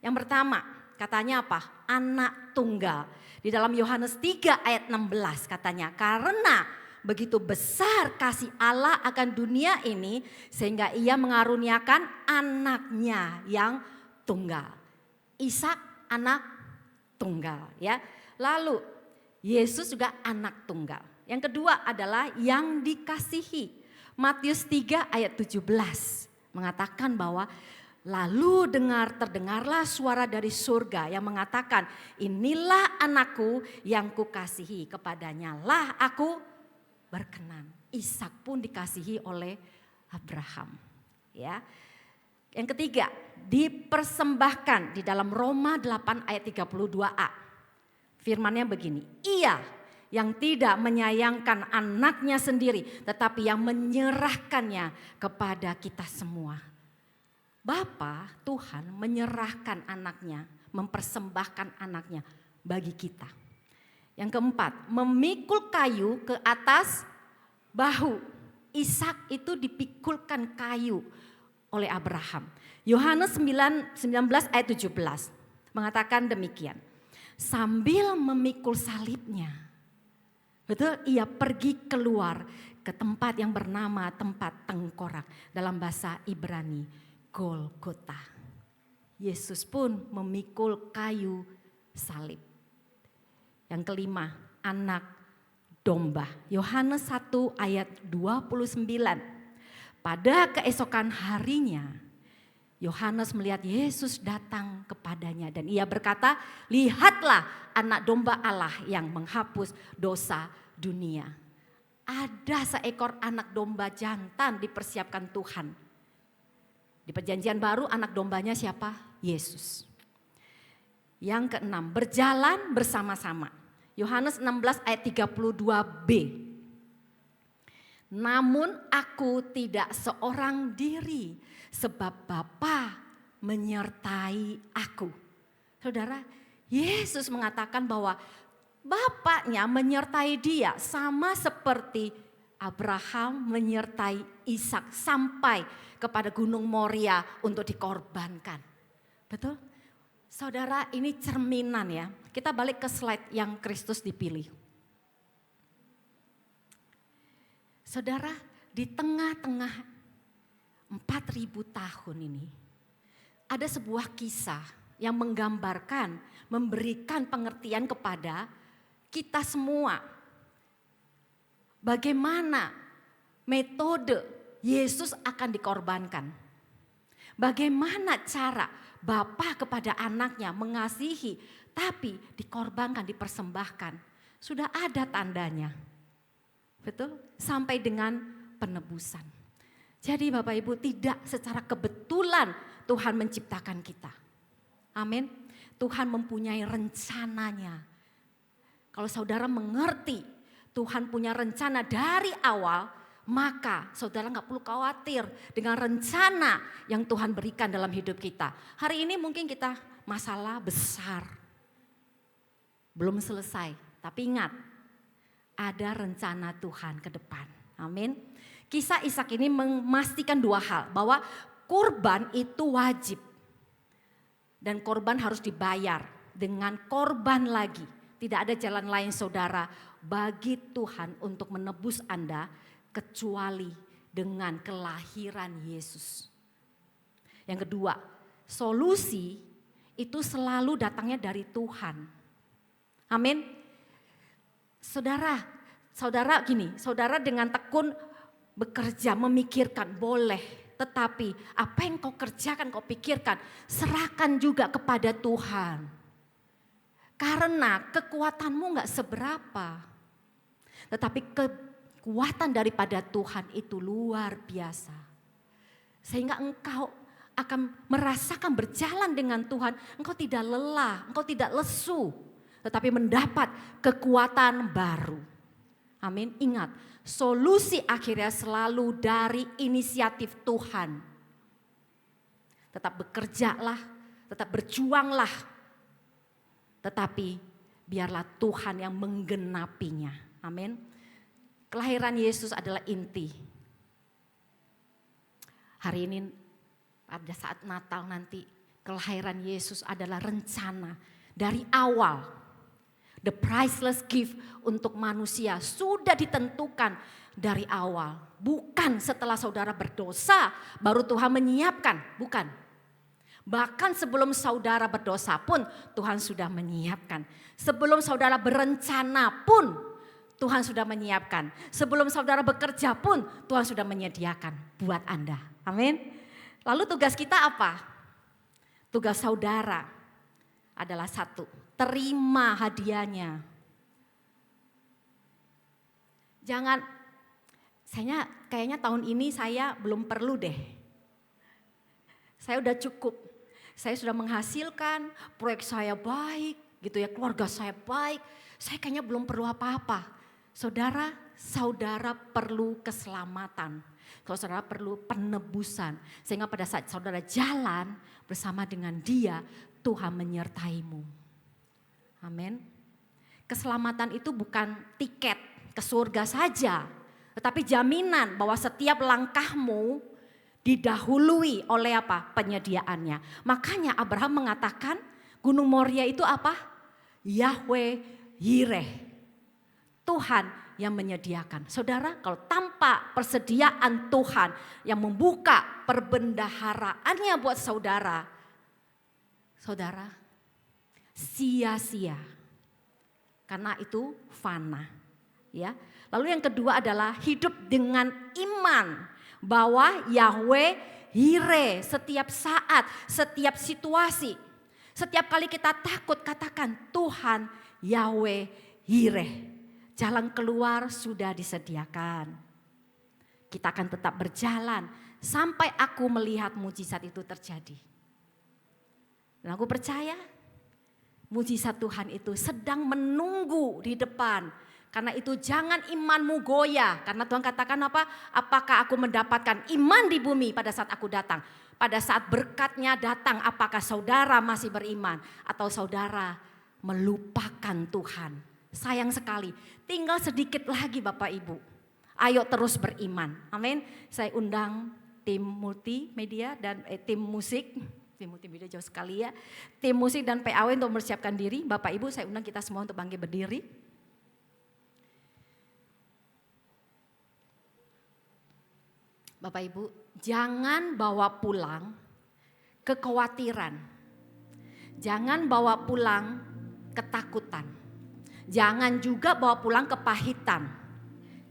Yang pertama, katanya apa? Anak tunggal. Di dalam Yohanes 3 ayat 16 katanya, karena begitu besar kasih Allah akan dunia ini sehingga ia mengaruniakan anaknya yang tunggal. Ishak anak tunggal ya. Lalu Yesus juga anak tunggal. Yang kedua adalah yang dikasihi. Matius 3 ayat 17 mengatakan bahwa lalu terdengarlah suara dari surga yang mengatakan, inilah anakku yang kukasihi, kepadanya lah aku berkenan. Ishak pun dikasihi oleh Abraham. Ya. Yang ketiga, dipersembahkan di dalam Roma 8 ayat 32a. Firmannya begini, ia yang tidak menyayangkan anaknya sendiri, tetapi yang menyerahkannya kepada kita semua. Bapa Tuhan menyerahkan anaknya, mempersembahkan anaknya bagi kita. Yang keempat, memikul kayu ke atas bahu. Ishak itu dipikulkan kayu oleh Abraham. Yohanes 19 ayat 17 mengatakan demikian. Sambil memikul salibnya, betul, ia pergi keluar ke tempat yang bernama tempat tengkorak, dalam bahasa Ibrani Golgota. Yesus pun memikul kayu salib. Yang kelima, anak domba. Yohanes 1 ayat 29. Pada keesokan harinya Yohanes melihat Yesus datang kepadanya dan ia berkata, lihatlah anak domba Allah yang menghapus dosa dunia. Ada seekor anak domba jantan dipersiapkan Tuhan. Di perjanjian baru anak dombanya siapa? Yesus. Yang keenam, berjalan bersama-sama. Yohanes 16 ayat 32b. Namun aku tidak seorang diri, sebab Bapa menyertai aku. Saudara, Yesus mengatakan bahwa Bapaknya menyertai dia sama seperti Abraham menyertai Ishak sampai kepada Gunung Moria untuk dikorbankan. Betul? Saudara, ini cerminan ya. Kita balik ke slide yang Kristus dipilih. Saudara, di tengah-tengah 4.000 tahun ini ada sebuah kisah yang menggambarkan, memberikan pengertian kepada kita semua. Bagaimana metode Yesus akan dikorbankan. Bagaimana cara Bapa kepada anaknya mengasihi tapi dikorbankan, dipersembahkan. Sudah ada tandanya. Betul? Sampai dengan penebusan. Jadi Bapak Ibu, tidak secara kebetulan Tuhan menciptakan kita. Amin. Tuhan mempunyai rencananya. Kalau saudara mengerti Tuhan punya rencana dari awal, maka saudara gak perlu khawatir dengan rencana yang Tuhan berikan dalam hidup kita. Hari ini mungkin kita masalah besar, belum selesai. Tapi ingat, ada rencana Tuhan ke depan. Amin. Kisah Ishak ini memastikan dua hal, bahwa kurban itu wajib. Dan korban harus dibayar dengan korban lagi. Tidak ada jalan lain saudara bagi Tuhan untuk menebus Anda kecuali dengan kelahiran Yesus. Yang kedua, solusi itu selalu datangnya dari Tuhan. Amin. Saudara gini, saudara dengan tekun bekerja, memikirkan boleh. Tetapi apa yang kau kerjakan, kau pikirkan, serahkan juga kepada Tuhan. Karena kekuatanmu gak seberapa. Tetapi kekuatan daripada Tuhan itu luar biasa. Sehingga engkau akan merasakan berjalan dengan Tuhan. Engkau tidak lelah, engkau tidak lesu. Tetapi mendapat kekuatan baru. Amin. Ingat, solusi akhirnya selalu dari inisiatif Tuhan. tetap bekerjalah, tetap berjuanglah. Tetapi biarlah Tuhan yang menggenapinya. Amin. Kelahiran Yesus adalah inti. Hari ini pada saat Natal nanti, kelahiran Yesus adalah rencana dari awal. The priceless gift untuk manusia sudah ditentukan dari awal. Bukan setelah saudara berdosa baru Tuhan menyiapkan, bukan. Bahkan sebelum saudara berdosa pun Tuhan sudah menyiapkan. Sebelum saudara berencana pun Tuhan sudah menyiapkan. Sebelum saudara bekerja pun Tuhan sudah menyediakan buat Anda. Amin. Lalu tugas kita apa? Tugas saudara adalah satu, terima hadiahnya. Jangan, kayaknya tahun ini saya belum perlu deh. Saya udah cukup. Saya sudah menghasilkan, proyek saya baik, gitu ya, keluarga saya baik. Saya kayaknya belum perlu apa-apa. Saudara perlu keselamatan. Kalau saudara perlu penebusan. Sehingga pada saat saudara jalan bersama dengan Dia, Tuhan menyertaimu. Amin. Keselamatan itu bukan tiket ke surga saja. Tetapi jaminan bahwa setiap langkahmu didahului oleh apa? Penyediaannya. Makanya Abraham mengatakan Gunung Moria itu apa? Yahweh Yireh. Tuhan yang menyediakan. Saudara, kalau tanpa persediaan Tuhan yang membuka perbendaharaannya buat saudara, saudara sia-sia. Karena itu fana. Ya. Lalu yang kedua adalah hidup dengan iman bahwa Yahweh Yireh setiap saat, setiap situasi. Setiap kali kita takut katakan Tuhan Yahweh Yireh. Jalan keluar sudah disediakan. Kita akan tetap berjalan sampai aku melihat mujizat itu terjadi. Dan aku percaya mujizat Tuhan itu sedang menunggu di depan. Karena itu jangan imanmu goyah. Karena Tuhan katakan apa? Apakah aku mendapatkan iman di bumi pada saat aku datang? Pada saat berkatnya datang, apakah saudara masih beriman? Atau saudara melupakan Tuhan? Sayang sekali, tinggal sedikit lagi Bapak Ibu. Ayo terus beriman, amin. Saya undang tim multimedia dan tim musik. Tim multimedia jauh sekali ya. Tim musik dan PAW untuk mempersiapkan diri. Bapak Ibu saya undang kita semua untuk bangkit berdiri. Bapak Ibu, jangan bawa pulang kekhawatiran. Jangan bawa pulang ketakutan. Jangan juga bawa pulang kepahitan.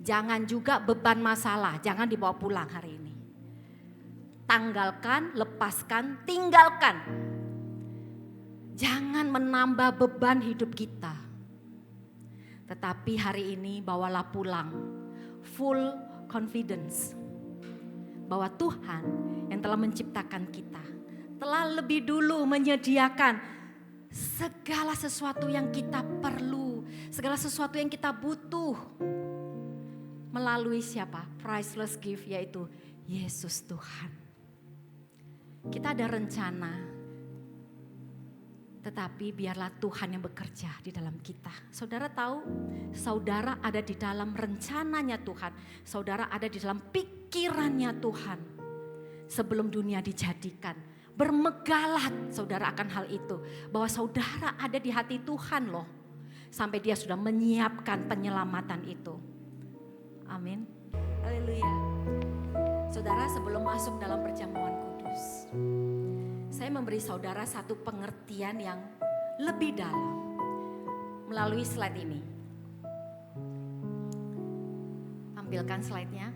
Jangan juga beban masalah. Jangan dibawa pulang hari ini. Tanggalkan, lepaskan, tinggalkan. Jangan menambah beban hidup kita. Tetapi hari ini bawalah pulang full confidence. Bahwa Tuhan yang telah menciptakan kita telah lebih dulu menyediakan segala sesuatu yang kita perlu, segala sesuatu yang kita butuh. Melalui siapa? Priceless gift, yaitu Yesus Tuhan. Kita ada rencana, tetapi biarlah Tuhan yang bekerja di dalam kita. Saudara tahu, saudara ada di dalam rencananya Tuhan. Saudara ada di dalam pikirannya Tuhan. Sebelum dunia dijadikan. Bermegahlah saudara akan hal itu. Bahwa saudara ada di hati Tuhan loh. Sampai Dia sudah menyiapkan penyelamatan itu. Amin. Haleluya. Saudara, sebelum masuk dalam perjamuan kudus, saya memberi saudara satu pengertian yang lebih dalam melalui slide ini. Tampilkan slide-nya.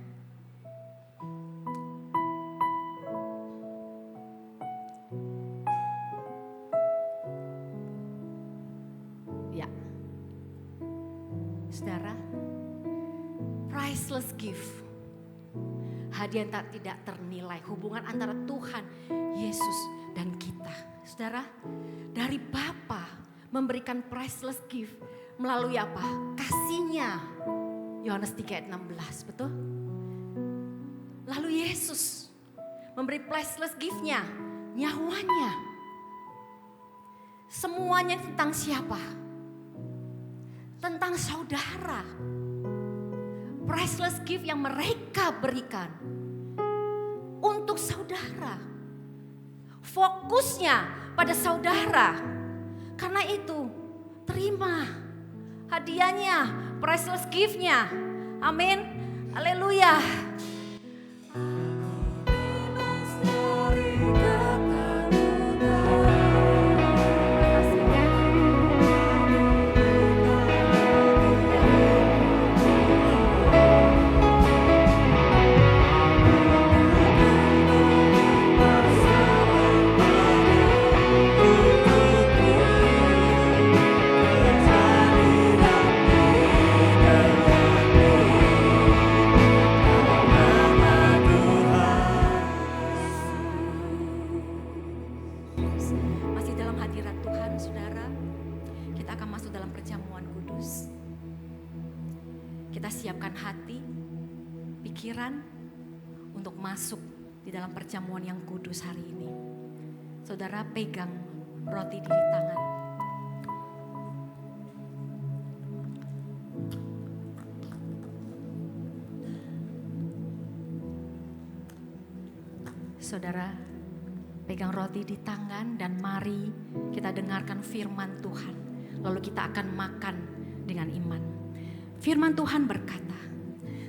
Saudara, priceless gift, hadiah yang tidak ternilai, hubungan antara Tuhan, Yesus dan kita. Saudara, dari Bapa memberikan priceless gift melalui apa? Kasih-Nya. Yohanes 3 ayat 16, betul? Lalu Yesus memberi priceless gift-Nya nyawanya. Semuanya tentang siapa? Tentang saudara. Priceless gift yang mereka berikan untuk saudara. Fokusnya pada saudara. Karena itu, terima hadiahnya, priceless gift-nya. Amin. Haleluya. Masih dalam hadirat Tuhan, saudara, kita akan masuk dalam perjamuan kudus. Kita siapkan hati, pikiran untuk masuk di dalam perjamuan yang kudus hari ini. Saudara pegang roti di tangan. Saudara pegang roti di tangan dan mari kita dengarkan firman Tuhan. Lalu kita akan makan dengan iman. Firman Tuhan berkata,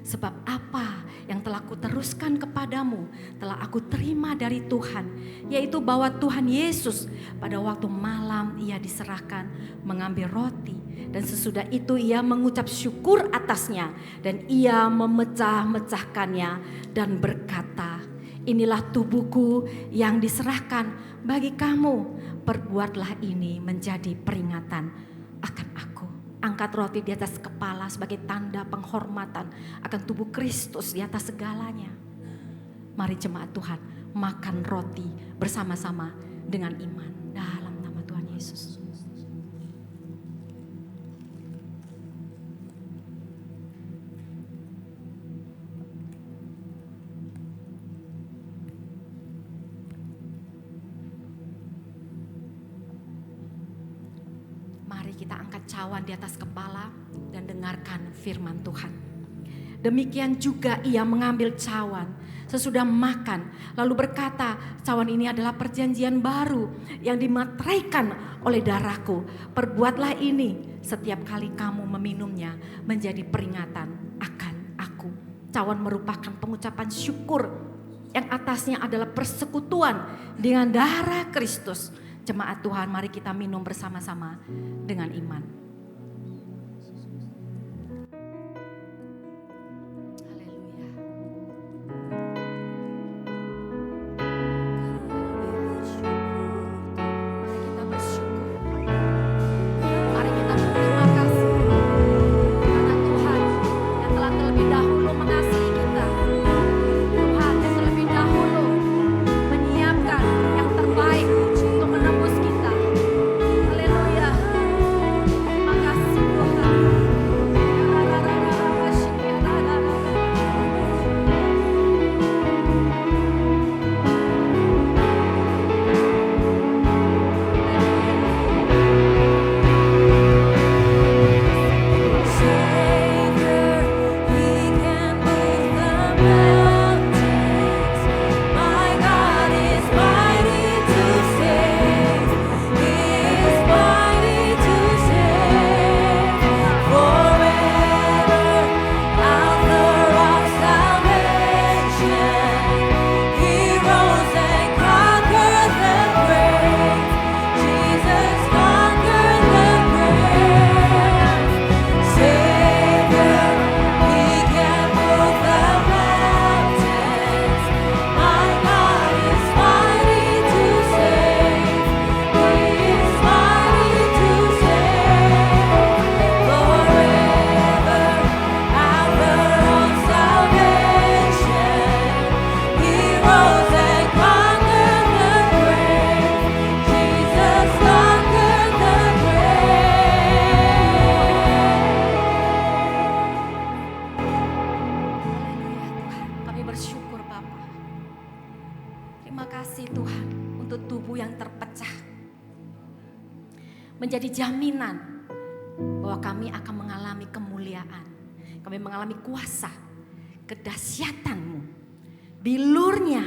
sebab apa yang telah kuteruskan kepadamu telah aku terima dari Tuhan, yaitu bahwa Tuhan Yesus pada waktu malam ia diserahkan mengambil roti, dan sesudah itu ia mengucap syukur atasnya dan ia memecah-mecahkannya dan berkata, inilah tubuhku yang diserahkan bagi kamu, perbuatlah ini menjadi peringatan akan aku. Angkat roti di atas kepala sebagai tanda penghormatan akan tubuh Kristus di atas segalanya. Mari jemaat Tuhan makan roti bersama-sama dengan iman dalam nama Tuhan Yesus. Mari kita angkat cawan di atas kepala dan dengarkan firman Tuhan. Demikian juga ia mengambil cawan sesudah makan, lalu berkata, cawan ini adalah perjanjian baru yang dimateraikan oleh darahku. Perbuatlah ini setiap kali kamu meminumnya menjadi peringatan akan aku. Cawan merupakan pengucapan syukur yang atasnya adalah persekutuan dengan darah Kristus. Jemaat Tuhan, mari kita minum bersama-sama dengan iman. Haleluya. Mari kita bersyukur. Mari kita berterima kasih karena Tuhan yang telah terlebih dahulu mengasihi kita. Tuhan yang terlebih dahulu menyiapkan yang terbaik untuk menembus kita. Haleluya. menjadi jaminan bahwa kami akan mengalami kemuliaan. Kami mengalami kuasa, kedahsyatan-Mu. Bilurnya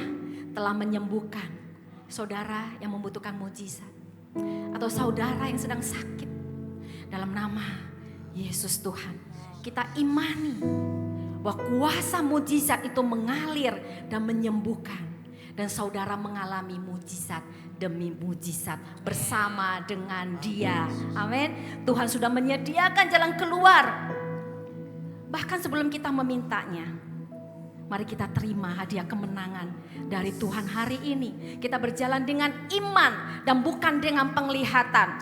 telah menyembuhkan saudara yang membutuhkan mujizat. Atau saudara yang sedang sakit. Dalam nama Yesus Tuhan, kita imani bahwa kuasa mujizat itu mengalir dan menyembuhkan. Dan saudara mengalami mujizat demi mujizat bersama dengan Dia. Amin. Tuhan sudah menyediakan jalan keluar. Bahkan sebelum kita memintanya, mari kita terima hadiah kemenangan dari Tuhan hari ini. Kita berjalan dengan iman dan bukan dengan penglihatan.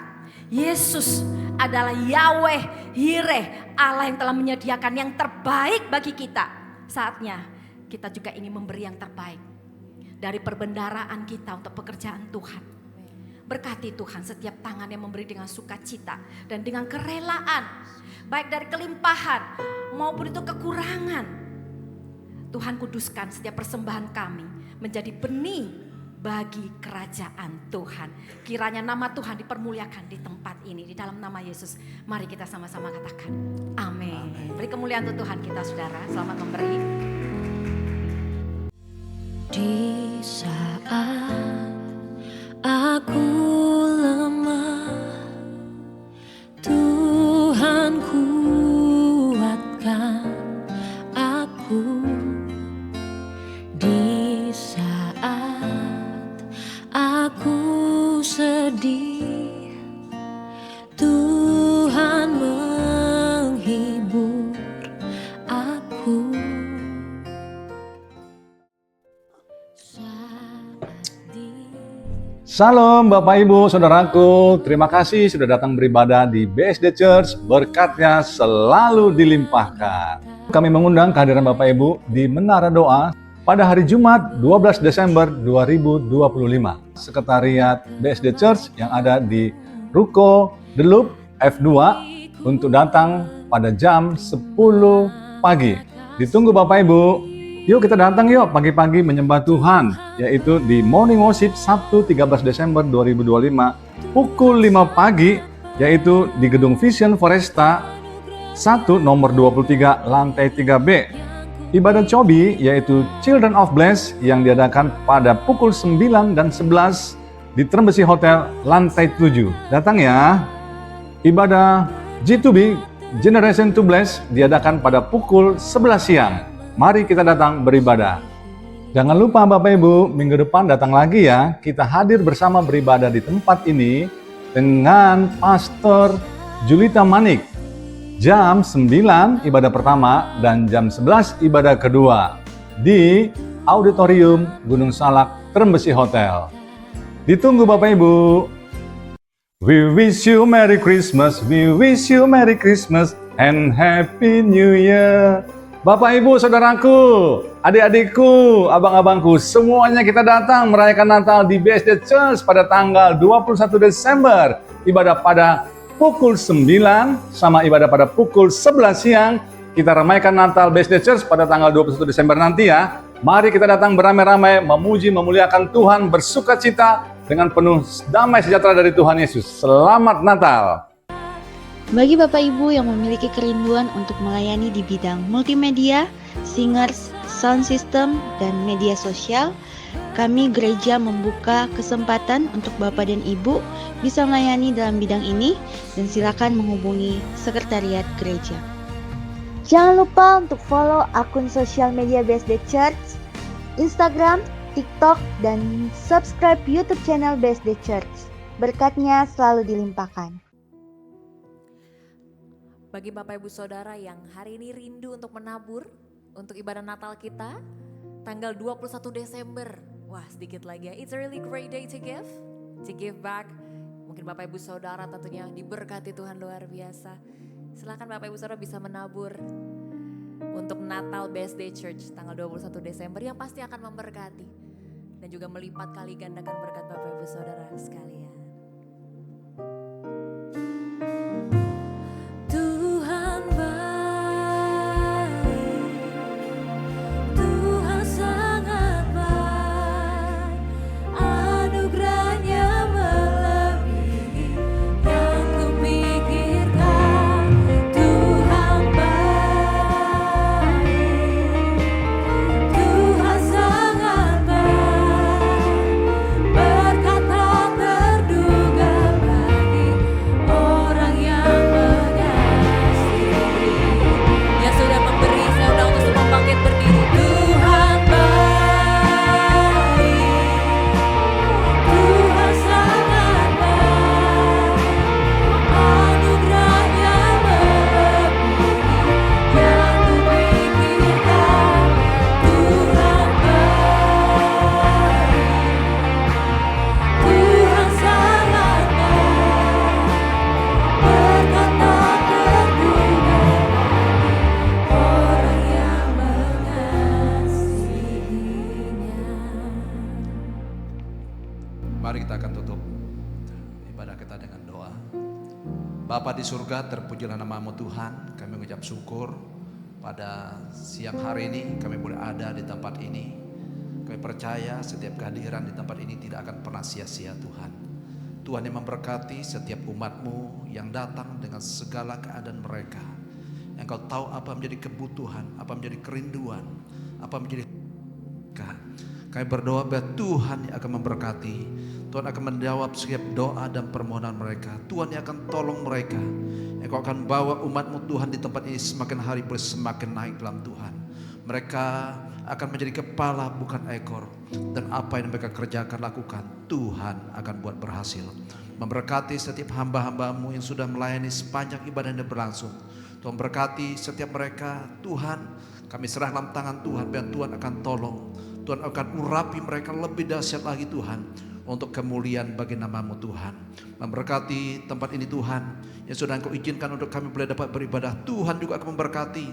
Yesus adalah Yahweh Yireh, Allah yang telah menyediakan yang terbaik bagi kita. Saatnya kita juga ingin memberi yang terbaik dari perbendaharaan kita untuk pekerjaan Tuhan. Berkati Tuhan setiap tangan yang memberi dengan sukacita dan dengan kerelaan, baik dari kelimpahan maupun itu kekurangan. Tuhan kuduskan setiap persembahan kami menjadi benih bagi kerajaan Tuhan. Kiranya nama Tuhan dipermuliakan di tempat ini. Di dalam nama Yesus, mari kita sama-sama katakan amin. Beri kemuliaan untuk Tuhan kita, saudara. Selamat memberi. Di saat aku lemah, Tuhan kuatkan aku. Di saat aku sedih, Tuhan menghibur aku. Salam Bapak Ibu Saudaraku, terima kasih sudah datang beribadah di BSD Church, berkatnya selalu dilimpahkan. Kami mengundang kehadiran Bapak Ibu di Menara Doa pada hari Jumat 12 Desember 2025. Sekretariat BSD Church yang ada di Ruko The Loop F2 untuk datang pada jam 10 pagi. Ditunggu Bapak Ibu. Yuk kita datang yuk pagi-pagi menyembah Tuhan, yaitu di Morning Worship Sabtu 13 Desember 2025 pukul 5 pagi, yaitu di Gedung Vision Foresta 1 nomor 23 lantai 3B. Ibadah Cobi yaitu Children of Bless yang diadakan pada pukul 9 dan 11 di Trembesi Hotel lantai 7. Datang ya. Ibadah G2B Generation to Bless diadakan pada pukul 11 siang. Mari kita datang beribadah. Jangan lupa Bapak Ibu, minggu depan datang lagi ya. Kita hadir bersama beribadah di tempat ini dengan Pastor Julita Manik. Jam 9 ibadah pertama dan jam 11 ibadah kedua di Auditorium Gunung Salak Trembesi Hotel. Ditunggu Bapak Ibu. We wish you Merry Christmas, we wish you Merry Christmas and Happy New Year. Bapak Ibu Saudaraku, adik-adikku, abang-abangku, semuanya kita datang merayakan Natal di BSD Church pada tanggal 21 Desember. Ibadah pada pukul 9 sama ibadah pada pukul 11 siang. Kita ramaikan Natal BSD Church pada tanggal 21 Desember nanti ya. Mari kita datang beramai-ramai memuji, memuliakan Tuhan, bersukacita dengan penuh damai sejahtera dari Tuhan Yesus. Selamat Natal. Bagi Bapak Ibu yang memiliki kerinduan untuk melayani di bidang multimedia, singers, sound system, dan media sosial, kami gereja membuka kesempatan untuk Bapak dan Ibu bisa melayani dalam bidang ini dan silakan menghubungi sekretariat gereja. Jangan lupa untuk follow akun sosial media BSD Church, Instagram, TikTok, dan subscribe YouTube channel BSD Church. Berkatnya selalu dilimpahkan. Bagi Bapak Ibu Saudara yang hari ini rindu untuk menabur untuk ibadah Natal kita, tanggal 21 Desember. Wah, sedikit lagi ya. It's a really great day to give back. Mungkin Bapak Ibu Saudara tentunya diberkati Tuhan luar biasa. Silakan Bapak Ibu Saudara bisa menabur untuk Natal BSD Church tanggal 21 Desember yang pasti akan memberkati dan juga melipat kali gandakan berkat Bapak Ibu Saudara sekalian. Anugerahnya melebihi yang ku Bapa di surga, terpujilah nama-Mu Tuhan. Kami mengucap syukur pada siang hari ini kami boleh ada di tempat ini. Kami percaya setiap kehadiran di tempat ini tidak akan pernah sia-sia Tuhan. Tuhan yang memberkati setiap umat-Mu yang datang dengan segala keadaan mereka. Engkau tahu apa menjadi kebutuhan, apa menjadi kerinduan, apa menjadi kami berdoa bahwa Tuhan yang akan memberkati. Tuhan akan menjawab setiap doa dan permohonan mereka. Tuhan yang akan tolong mereka. Engkau akan bawa umat-Mu Tuhan di tempat ini semakin hari boleh semakin naik dalam Tuhan. Mereka akan menjadi kepala bukan ekor. Dan apa yang mereka kerjakan lakukan, Tuhan akan buat berhasil. Memberkati setiap hamba-hamba-Mu yang sudah melayani sepanjang ibadah yang berlangsung. Tuhan berkati setiap mereka. Tuhan, kami serah dalam tangan Tuhan, biar Tuhan akan tolong. Tuhan akan urapi mereka lebih dahsyat lagi Tuhan, untuk kemuliaan bagi nama-Mu Tuhan. Memberkati tempat ini Tuhan, yang sudah Engkau izinkan untuk kami boleh dapat beribadah. Tuhan juga akan memberkati,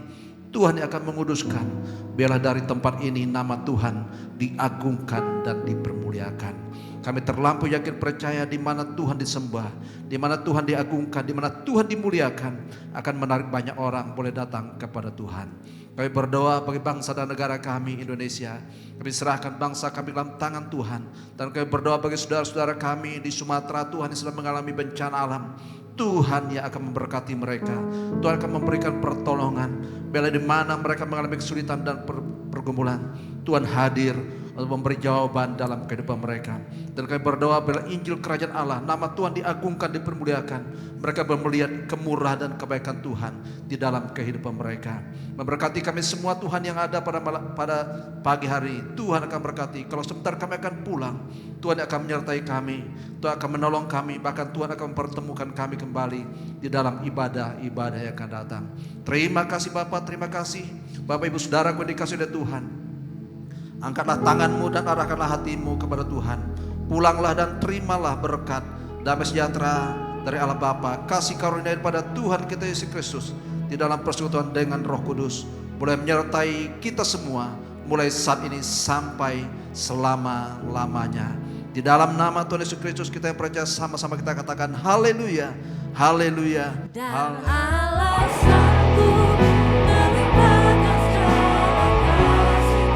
Tuhan yang akan menguduskan. Biarlah dari tempat ini nama Tuhan diagungkan dan dipermuliakan. Kami terlampau yakin percaya di mana Tuhan disembah, di mana Tuhan diagungkan, di mana Tuhan dimuliakan, akan menarik banyak orang boleh datang kepada Tuhan. Kami berdoa bagi bangsa dan negara kami Indonesia. Kami serahkan bangsa kami dalam tangan Tuhan. Dan kami berdoa bagi saudara-saudara kami di Sumatera Tuhan yang sedang mengalami bencana alam. Tuhan yang akan memberkati mereka. Tuhan akan memberikan pertolongan. Bila di mana mereka mengalami kesulitan dan pergumulan, Tuhan hadir untuk memberi jawaban dalam kehidupan mereka. Dan kami berdoa bila Injil Kerajaan Allah, nama Tuhan diagungkan, dipermuliakan. Mereka melihat kemurahan dan kebaikan Tuhan di dalam kehidupan mereka. Memberkati kami semua Tuhan yang ada pada pagi hari. Tuhan akan berkati. Kalau sebentar kami akan pulang, Tuhan akan menyertai kami. Tuhan akan menolong kami. Bahkan Tuhan akan mempertemukan kami kembali di dalam ibadah-ibadah yang akan datang. Terima kasih Bapak, terima kasih Bapak Ibu Saudaraku yang dikasihi oleh Tuhan. Angkatlah tanganmu dan arahkanlah hatimu kepada Tuhan. Pulanglah dan terimalah berkat damai sejahtera dari Allah Bapa, kasih karunia daripada Tuhan kita Yesus Kristus di dalam persekutuan dengan Roh Kudus boleh menyertai kita semua mulai saat ini sampai selama-lamanya. Di dalam nama Tuhan Yesus Kristus kita yang percaya, sama-sama kita katakan haleluya, haleluya, Dan haleluya. alasanku melimpahkan segala kasih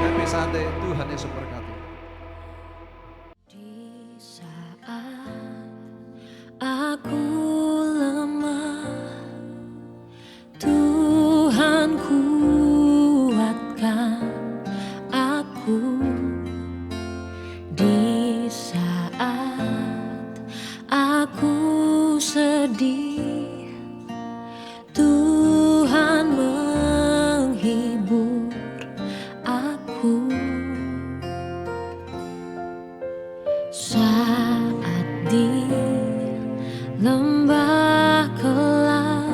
Happy Sunday, Tuhan Yesus berkati. Di saat aku lemah, Tuhan kuatkan aku. Di saat aku sedih, Tuhan menghibur aku. Saat di lembah kelam,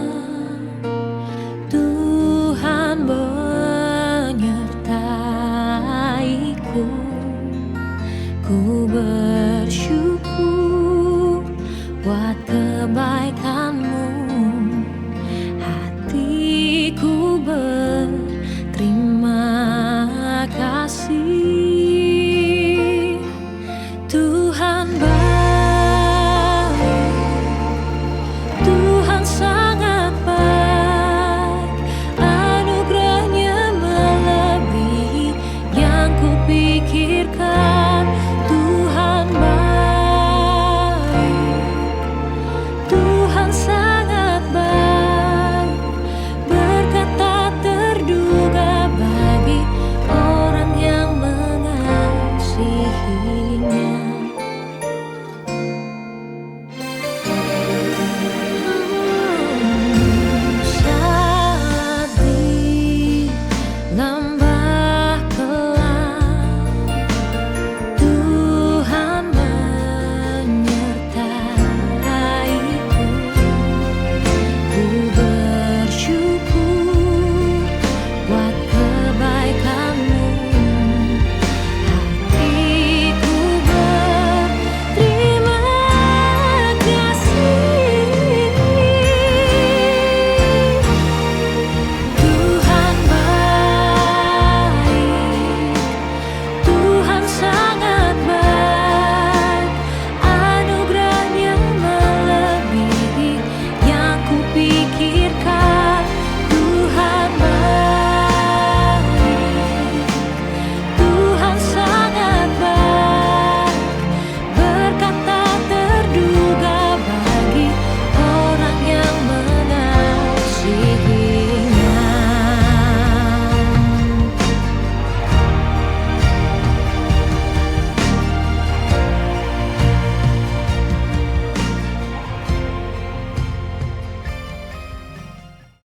Tuhan menyertaiku. Ku bersyukur buat kebaikan